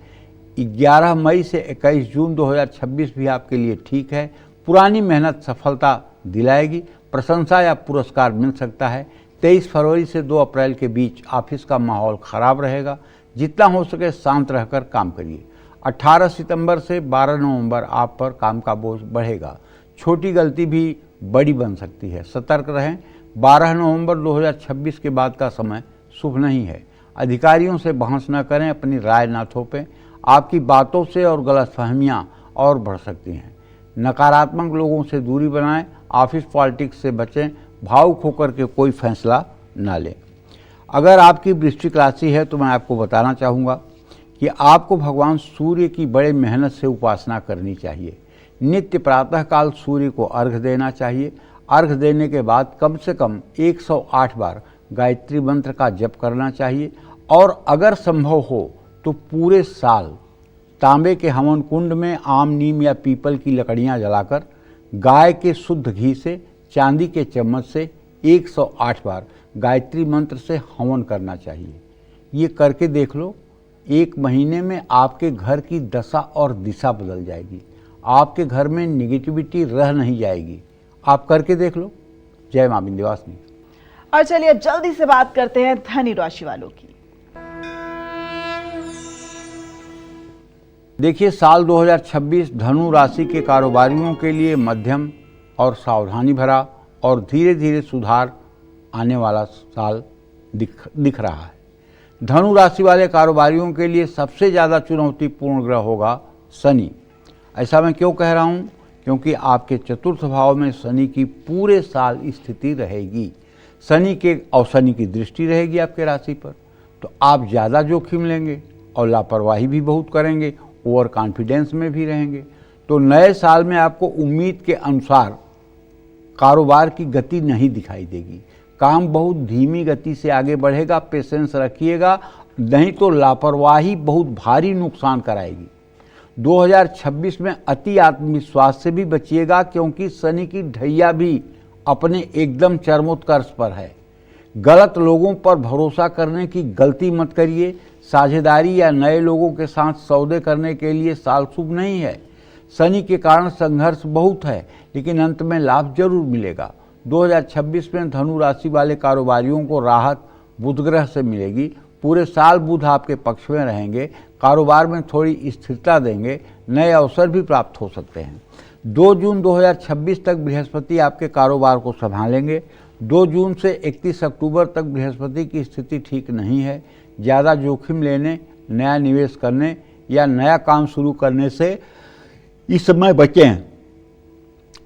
11 मई से 21 जून 2026 भी आपके लिए ठीक है। पुरानी मेहनत सफलता दिलाएगी। प्रशंसा या पुरस्कार मिल सकता है। 23 फरवरी से 2 अप्रैल के बीच ऑफिस का माहौल खराब रहेगा। जितना हो सके शांत रहकर काम करिए। 18 सितंबर से 12 नवंबर आप पर काम का बोझ बढ़ेगा। छोटी गलती भी बड़ी बन सकती है, सतर्क रहें। 12 नवंबर 2026 के बाद का समय शुभ नहीं है। अधिकारियों से बहस न करें, अपनी राय न थोपें। आपकी बातों से और गलतफहमियां और बढ़ सकती हैं। नकारात्मक लोगों से दूरी बनाएं। ऑफिस पॉलिटिक्स से बचें। भावुक होकर के कोई फैसला न लें। अगर आपकी वृश्चिक राशि है तो मैं आपको बताना चाहूँगा कि आपको भगवान सूर्य की बड़े मेहनत से उपासना करनी चाहिए। नित्य प्रातःकाल सूर्य को अर्घ्य देना चाहिए। अर्घ्य देने के बाद कम से कम 108 बार गायत्री मंत्र का जप करना चाहिए और अगर संभव हो तो पूरे साल तांबे के हवन कुंड में आम, नीम या पीपल की लकड़ियां जलाकर गाय के शुद्ध घी से चांदी के चम्मच से 108 बार गायत्री मंत्र से हवन करना चाहिए। ये करके देख लो, 1 महीने में आपके घर की दशा और दिशा बदल जाएगी। आपके घर में निगेटिविटी रह नहीं जाएगी। आप करके देख लो। जय मां विंध्यवासिनी। और चलिए अब जल्दी से बात करते हैं धनु राशि वालों की। देखिए, साल 2026 धनु राशि के कारोबारियों के लिए मध्यम और सावधानी भरा और धीरे धीरे सुधार आने वाला साल दिख रहा है। धनु राशि वाले कारोबारियों के लिए सबसे ज़्यादा चुनौतीपूर्ण ग्रह होगा शनि। ऐसा मैं क्यों कह रहा हूँ? क्योंकि आपके चतुर्थ भाव में शनि की पूरे साल स्थिति रहेगी। शनि की दृष्टि रहेगी आपके राशि पर, तो आप ज़्यादा जोखिम लेंगे और लापरवाही भी बहुत करेंगे, ओवर कॉन्फिडेंस में भी रहेंगे। तो नए साल में आपको उम्मीद के अनुसार कारोबार की गति नहीं दिखाई देगी। काम बहुत धीमी गति से आगे बढ़ेगा। पेशेंस रखिएगा, नहीं तो लापरवाही बहुत भारी नुकसान कराएगी। 2026 में अति आत्मविश्वास से भी बचिएगा, क्योंकि शनि की ढैया भी अपने एकदम चरमोत्कर्ष पर है। गलत लोगों पर भरोसा करने की गलती मत करिए। साझेदारी या नए लोगों के साथ सौदे करने के लिए साल शुभ नहीं है। शनि के कारण संघर्ष बहुत है, लेकिन अंत में लाभ जरूर मिलेगा। 2026 में धनु राशि वाले कारोबारियों को राहत बुध ग्रह से मिलेगी। पूरे साल बुध आपके पक्ष में रहेंगे, कारोबार में थोड़ी स्थिरता देंगे, नए अवसर भी प्राप्त हो सकते हैं। 2 जून 2026 तक बृहस्पति आपके कारोबार को संभालेंगे। 2 जून से 31 अक्टूबर तक बृहस्पति की स्थिति ठीक नहीं है। ज़्यादा जोखिम लेने, नया निवेश करने या नया काम शुरू करने से इस समय बचें।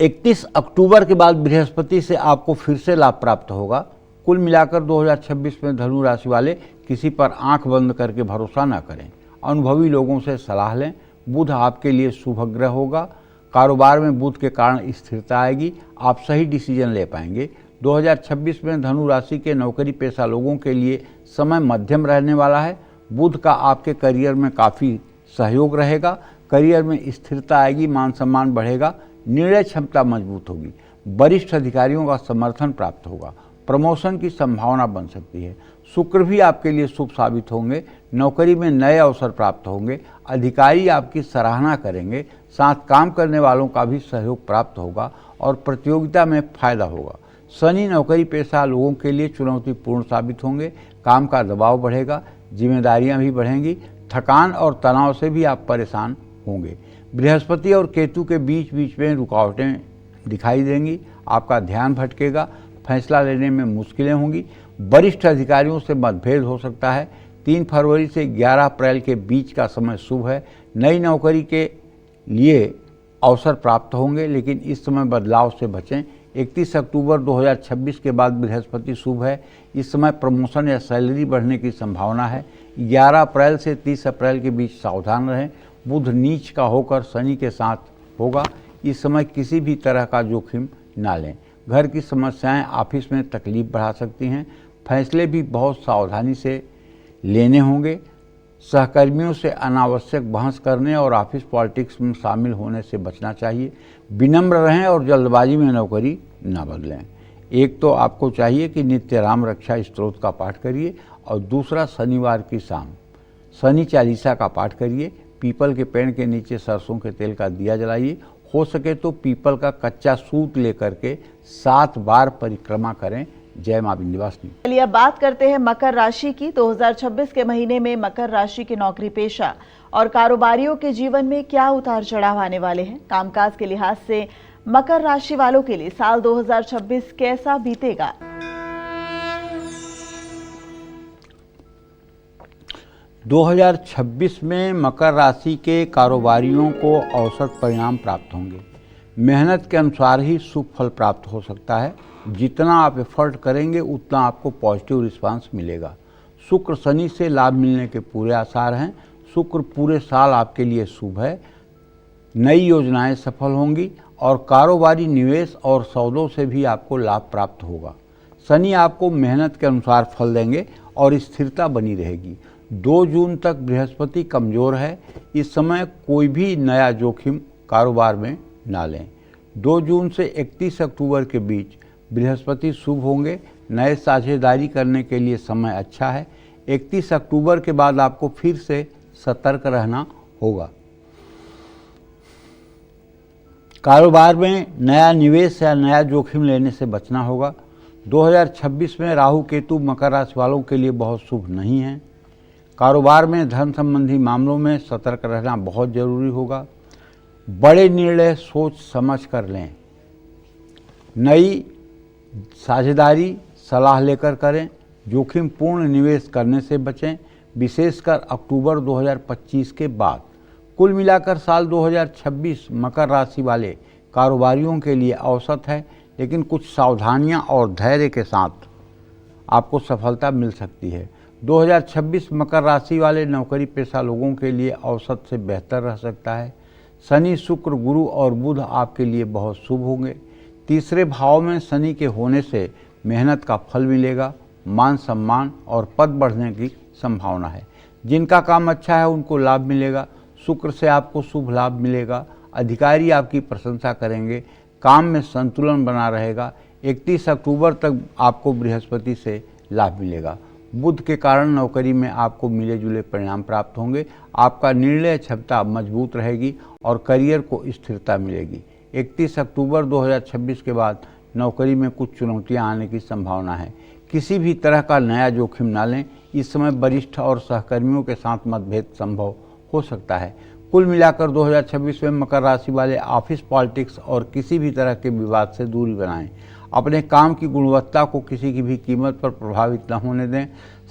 31 अक्टूबर के बाद बृहस्पति से आपको फिर से लाभ प्राप्त होगा। कुल मिलाकर 2026 में धनु राशि वाले किसी पर आंख बंद करके भरोसा न करें। अनुभवी लोगों से सलाह लें। बुध आपके लिए शुभ ग्रह होगा। कारोबार में बुध के कारण स्थिरता आएगी, आप सही डिसीजन ले पाएंगे। 2026 में धनु राशि के नौकरी पेशा लोगों के लिए समय मध्यम रहने वाला है। बुध का आपके करियर में काफ़ी सहयोग रहेगा। करियर में स्थिरता आएगी, मान सम्मान बढ़ेगा, निर्णय क्षमता मजबूत होगी, वरिष्ठ अधिकारियों का समर्थन प्राप्त होगा, प्रमोशन की संभावना बन सकती है। शुक्र भी आपके लिए शुभ साबित होंगे। नौकरी में नए अवसर प्राप्त होंगे, अधिकारी आपकी सराहना करेंगे, साथ काम करने वालों का भी सहयोग प्राप्त होगा और प्रतियोगिता में फायदा होगा। शनि नौकरी पेशा लोगों के लिए चुनौतीपूर्ण साबित होंगे। काम का दबाव बढ़ेगा, जिम्मेदारियां भी बढ़ेंगी, थकान और तनाव से भी आप परेशान होंगे। बृहस्पति और केतु के बीच बीच में रुकावटें दिखाई देंगी, आपका ध्यान भटकेगा, फैसला लेने में मुश्किलें होंगी, वरिष्ठ अधिकारियों से मतभेद हो सकता है। 3 फरवरी से 11 अप्रैल के बीच का समय शुभ है। नई नौकरी के लिए अवसर प्राप्त होंगे, लेकिन इस समय बदलाव से बचें। 31 अक्टूबर 2026 के बाद बृहस्पति शुभ है। इस समय प्रमोशन या सैलरी बढ़ने की संभावना है। 11 अप्रैल से 30 अप्रैल के बीच सावधान रहें। बुध नीच का होकर शनि के साथ होगा। इस समय किसी भी तरह का जोखिम ना लें। घर की समस्याएं ऑफिस में तकलीफ बढ़ा सकती हैं। फैसले भी बहुत सावधानी से लेने होंगे। सहकर्मियों से अनावश्यक बहस करने और ऑफिस पॉलिटिक्स में शामिल होने से बचना चाहिए। विनम्र रहें और जल्दबाजी में नौकरी न बदलें। एक तो आपको चाहिए कि नित्य राम रक्षा स्तोत्र का पाठ करिए और दूसरा शनिवार की शाम शनि चालीसा का पाठ करिए। पीपल के पेड़ के नीचे सरसों के तेल का दिया जलाइए। हो सके तो पीपल का कच्चा सूत लेकर के 7 बार परिक्रमा करें। जय मां विंध्यवासिनी। चलिए अब बात करते हैं मकर राशि की। 2026 के महीने में मकर राशि के नौकरी पेशा और कारोबारियों के जीवन में क्या उतार चढ़ाव आने वाले हैं। कामकाज के लिहाज से मकर राशि वालों के लिए साल 2026 कैसा बीतेगा। 2026 में मकर राशि के कारोबारियों को औसत परिणाम प्राप्त होंगे। मेहनत के अनुसार ही शुभ फल प्राप्त हो सकता है। जितना आप एफर्ट करेंगे उतना आपको पॉजिटिव रिस्पांस मिलेगा। शुक्र शनि से लाभ मिलने के पूरे आसार हैं। शुक्र पूरे साल आपके लिए शुभ है। नई योजनाएं सफल होंगी और कारोबारी निवेश और सौदों से भी आपको लाभ प्राप्त होगा। शनि आपको मेहनत के अनुसार फल देंगे और स्थिरता बनी रहेगी। 2 जून तक बृहस्पति कमज़ोर है। इस समय कोई भी नया जोखिम कारोबार में ना लें। 2 जून से 31 अक्टूबर के बीच बृहस्पति शुभ होंगे। नए साझेदारी करने के लिए समय अच्छा है। 31 अक्टूबर के बाद आपको फिर से सतर्क रहना होगा। कारोबार में नया निवेश या नया जोखिम लेने से बचना होगा। 2026 में राहु केतु मकर राशि वालों के लिए बहुत शुभ नहीं है। कारोबार में धन संबंधी मामलों में सतर्क रहना बहुत जरूरी होगा। बड़े निर्णय सोच समझ कर लें। नई साझेदारी सलाह लेकर करें। जोखिम पूर्ण निवेश करने से बचें, विशेषकर अक्टूबर 2025 के बाद। कुल मिलाकर साल 2026 मकर राशि वाले कारोबारियों के लिए औसत है, लेकिन कुछ सावधानियां और धैर्य के साथ आपको सफलता मिल सकती है। 2026 मकर राशि वाले नौकरी पेशा लोगों के लिए औसत से बेहतर रह सकता है। शनि, शुक्र, गुरु और बुध आपके लिए बहुत शुभ होंगे। तीसरे भाव में शनि के होने से मेहनत का फल मिलेगा। मान सम्मान और पद बढ़ने की संभावना है। जिनका काम अच्छा है उनको लाभ मिलेगा। शुक्र से आपको शुभ लाभ मिलेगा। अधिकारी आपकी प्रशंसा करेंगे। काम में संतुलन बना रहेगा। 31 अक्टूबर तक आपको बृहस्पति से लाभ मिलेगा। बुध के कारण नौकरी में आपको मिले जुले परिणाम प्राप्त होंगे। आपका निर्णय क्षमता मजबूत रहेगी और करियर को स्थिरता मिलेगी। 31 अक्टूबर 2026 के बाद नौकरी में कुछ चुनौतियां आने की संभावना है। किसी भी तरह का नया जोखिम ना लें। इस समय वरिष्ठ और सहकर्मियों के साथ मतभेद संभव हो सकता है। कुल मिलाकर 2026 में मकर राशि वाले ऑफिस पॉलिटिक्स और किसी भी तरह के विवाद से दूरी बनाएं। अपने काम की गुणवत्ता को किसी की भी कीमत पर प्रभावित न होने दें।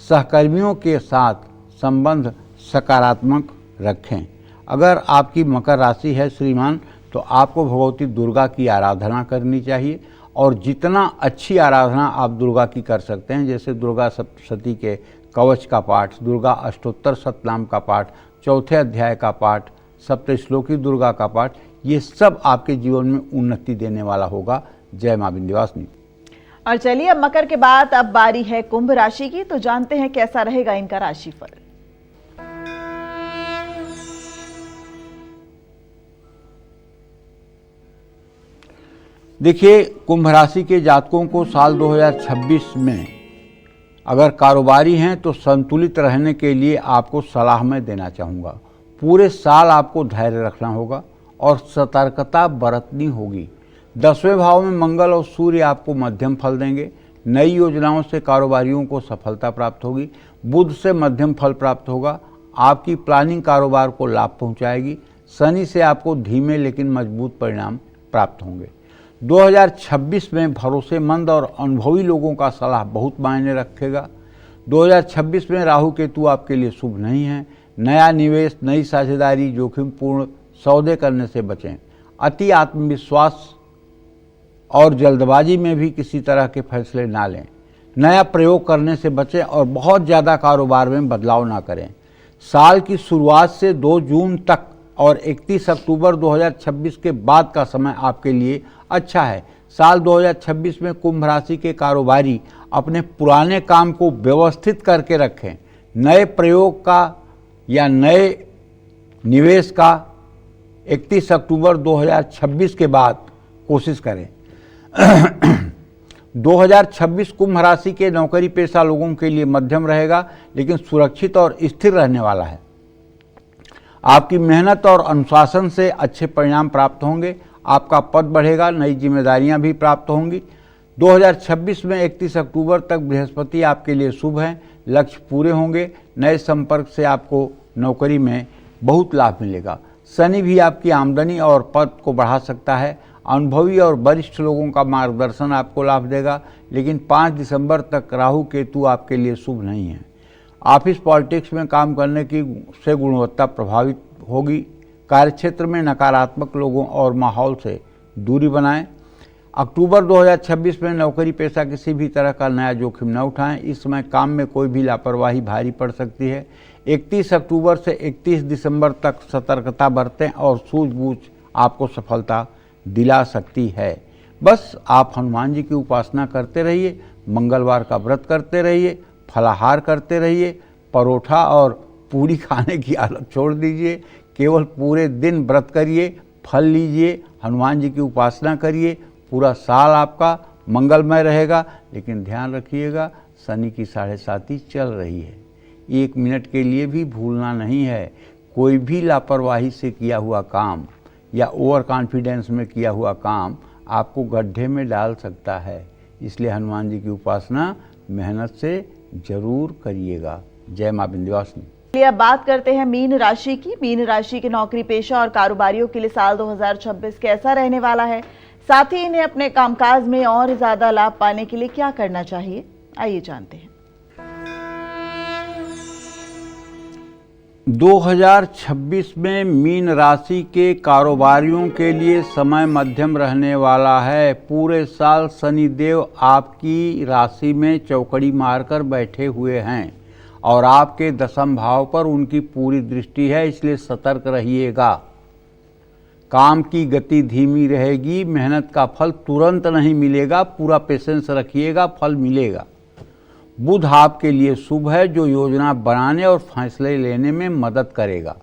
सहकर्मियों के साथ संबंध सकारात्मक रखें। अगर आपकी मकर राशि है श्रीमान, तो आपको भगवती दुर्गा की आराधना करनी चाहिए और जितना अच्छी आराधना आप दुर्गा की कर सकते हैं, जैसे दुर्गा सप्तशती के कवच का पाठ, दुर्गा अष्टोत्तर शतनाम का पाठ, चौथे अध्याय का पाठ, सप्तश्लोकी दुर्गा का पाठ, ये सब आपके जीवन में उन्नति देने वाला होगा। जय मां विंध्यवासिनी। और चलिए अब मकर के बाद अब बारी है कुंभ राशि की, तो जानते हैं कैसा रहेगा इनका राशिफल। देखिए, कुंभ राशि के जातकों को साल 2026 में अगर कारोबारी हैं तो संतुलित रहने के लिए आपको सलाह मैं देना चाहूँगा। पूरे साल आपको धैर्य रखना होगा और सतर्कता बरतनी होगी। 10वें भाव में मंगल और सूर्य आपको मध्यम फल देंगे। नई योजनाओं से कारोबारियों को सफलता प्राप्त होगी। बुध से मध्यम फल प्राप्त होगा। आपकी प्लानिंग कारोबार को लाभ पहुंचाएगी। शनि से आपको धीमे लेकिन मजबूत परिणाम प्राप्त होंगे। 2026 में भरोसेमंद और अनुभवी लोगों का सलाह बहुत मायने रखेगा। 2026 में राहु केतु आपके लिए शुभ नहीं है। नया निवेश, नई साझेदारी, जोखिमपूर्ण सौदे करने से बचें। अति आत्मविश्वास और जल्दबाजी में भी किसी तरह के फैसले ना लें। नया प्रयोग करने से बचें और बहुत ज़्यादा कारोबार में बदलाव ना करें। साल की शुरुआत से 2 जून तक और 31 अक्टूबर 2026 के बाद का समय आपके लिए अच्छा है। साल 2026 में कुंभ राशि के कारोबारी अपने पुराने काम को व्यवस्थित करके रखें। नए प्रयोग का या नए निवेश का 31 अक्टूबर 2026 के बाद कोशिश करें। 2026 कुंभ राशि के नौकरी पेशा लोगों के लिए मध्यम रहेगा, लेकिन सुरक्षित और स्थिर रहने वाला है। आपकी मेहनत और अनुशासन से अच्छे परिणाम प्राप्त होंगे। आपका पद बढ़ेगा। नई जिम्मेदारियां भी प्राप्त होंगी। 2026 में 31 अक्टूबर तक बृहस्पति आपके लिए शुभ हैं। लक्ष्य पूरे होंगे। नए संपर्क से आपको नौकरी में बहुत लाभ मिलेगा। शनि भी आपकी आमदनी और पद को बढ़ा सकता है। अनुभवी और वरिष्ठ लोगों का मार्गदर्शन आपको लाभ देगा, लेकिन 5 दिसंबर तक राहु केतु आपके लिए शुभ नहीं है। ऑफिस पॉलिटिक्स में काम करने की से गुणवत्ता प्रभावित होगी। कार्यक्षेत्र में नकारात्मक लोगों और माहौल से दूरी बनाएं। अक्टूबर 2026 में नौकरी पेशा किसी भी तरह का नया जोखिम न उठाएं। इस समय काम में कोई भी लापरवाही भारी पड़ सकती है। 31 अक्टूबर से 31 दिसंबर तक सतर्कता बरतें और सूझबूझ आपको सफलता दिला सकती है। बस आप हनुमान जी की उपासना करते रहिए, मंगलवार का व्रत करते रहिए, फलाहार करते रहिए, परोठा और पूरी खाने की आदत छोड़ दीजिए। केवल पूरे दिन व्रत करिए, फल लीजिए, हनुमान जी की उपासना करिए। पूरा साल आपका मंगलमय रहेगा। लेकिन ध्यान रखिएगा, शनि की 7.5 चल रही है। 1 मिनट के लिए भी भूलना नहीं है। कोई भी लापरवाही से किया हुआ काम या ओवर कॉन्फिडेंस में किया हुआ काम आपको गड्ढे में डाल सकता है। इसलिए हनुमान जी की उपासना मेहनत से जरूर करिएगा। जय मां विंध्यवासिनी। चलिए अब बात करते हैं मीन राशि की। मीन राशि के नौकरी पेशा और कारोबारियों के लिए साल 2026 कैसा रहने वाला है, साथ ही इन्हें अपने कामकाज में और ज्यादा लाभ पाने के लिए क्या करना चाहिए, आइए जानते हैं। 2026 में मीन राशि के कारोबारियों के लिए समय मध्यम रहने वाला है। पूरे साल शनिदेव आपकी राशि में चौकड़ी मारकर बैठे हुए हैं और आपके दशम भाव पर उनकी पूरी दृष्टि है, इसलिए सतर्क रहिएगा। काम की गति धीमी रहेगी, मेहनत का फल तुरंत नहीं मिलेगा, पूरा पेशेंस रखिएगा, फल मिलेगा। बुध आपके लिए शुभ है, जो योजना बनाने और फैसले लेने में मदद करेगा।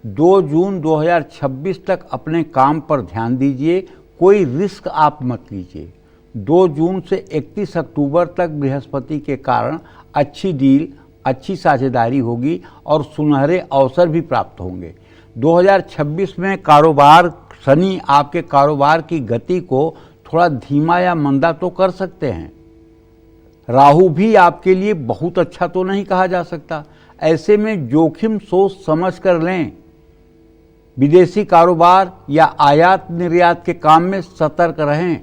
2 जून 2026 तक अपने काम पर ध्यान दीजिए, कोई रिस्क आप मत लीजिए। 2 जून से 31 अक्टूबर तक बृहस्पति के कारण अच्छी डील, अच्छी साझेदारी होगी और सुनहरे अवसर भी प्राप्त होंगे। 2026 में कारोबार, शनि आपके कारोबार की गति को थोड़ा धीमा या मंदा तो कर सकते हैं। राहु भी आपके लिए बहुत अच्छा तो नहीं कहा जा सकता। ऐसे में जोखिम सोच समझ कर लें। विदेशी कारोबार या आयात निर्यात के काम में सतर्क रहें।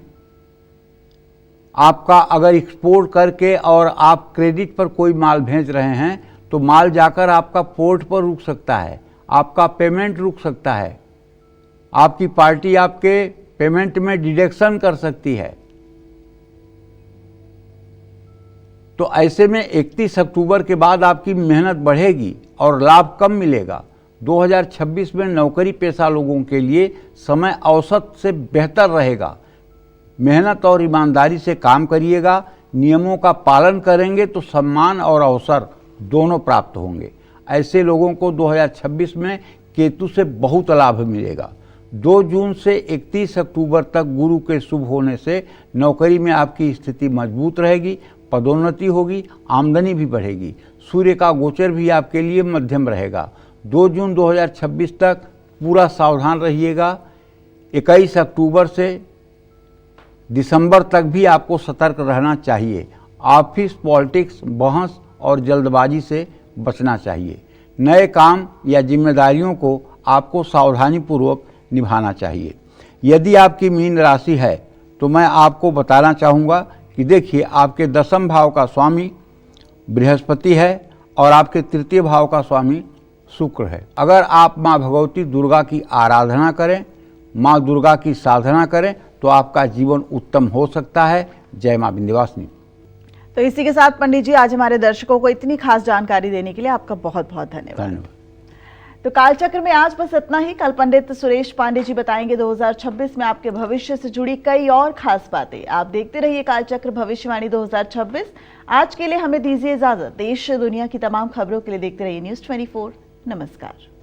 आपका अगर एक्सपोर्ट करके और आप क्रेडिट पर कोई माल भेज रहे हैं तो माल जाकर आपका पोर्ट पर रुक सकता है, आपका पेमेंट रुक सकता है, आपकी पार्टी आपके पेमेंट में डिडक्शन कर सकती है। तो ऐसे में 31 अक्टूबर के बाद आपकी मेहनत बढ़ेगी और लाभ कम मिलेगा। 2026 में नौकरी पेशा लोगों के लिए समय औसत से बेहतर रहेगा। मेहनत और ईमानदारी से काम करिएगा, नियमों का पालन करेंगे तो सम्मान और अवसर दोनों प्राप्त होंगे। ऐसे लोगों को 2026 में केतु से बहुत लाभ मिलेगा। 2 जून से 31 अक्टूबर तक गुरु के शुभ होने से नौकरी में आपकी स्थिति मजबूत रहेगी, पदोन्नति होगी, आमदनी भी बढ़ेगी। सूर्य का गोचर भी आपके लिए मध्यम रहेगा। 2 जून 2026 तक पूरा सावधान रहिएगा। 21 अक्टूबर से दिसंबर तक भी आपको सतर्क रहना चाहिए। ऑफिस, पॉलिटिक्स, बहस और जल्दबाजी से बचना चाहिए। नए काम या जिम्मेदारियों को आपको सावधानीपूर्वक निभाना चाहिए। यदि आपकी मीन राशि है तो मैं आपको बताना चाहूँगा कि देखिए, आपके दशम भाव का स्वामी बृहस्पति है और आपके तृतीय भाव का स्वामी शुक्र है। अगर आप माँ भगवती दुर्गा की आराधना करें, माँ दुर्गा की साधना करें तो आपका जीवन उत्तम हो सकता है। जय माँ विंध्यवासिनी। तो इसी के साथ पंडित जी, आज हमारे दर्शकों को इतनी खास जानकारी देने के लिए आपका बहुत बहुत धन्यवाद। तो कालचक्र में आज बस इतना ही। कल पंडित सुरेश पांडे जी बताएंगे 2026 में आपके भविष्य से जुड़ी कई और खास बातें। आप देखते रहिए कालचक्र भविष्यवाणी 2026। आज के लिए हमें दीजिए इजाजत। देश दुनिया की तमाम खबरों के लिए देखते रहिए News 24। नमस्कार।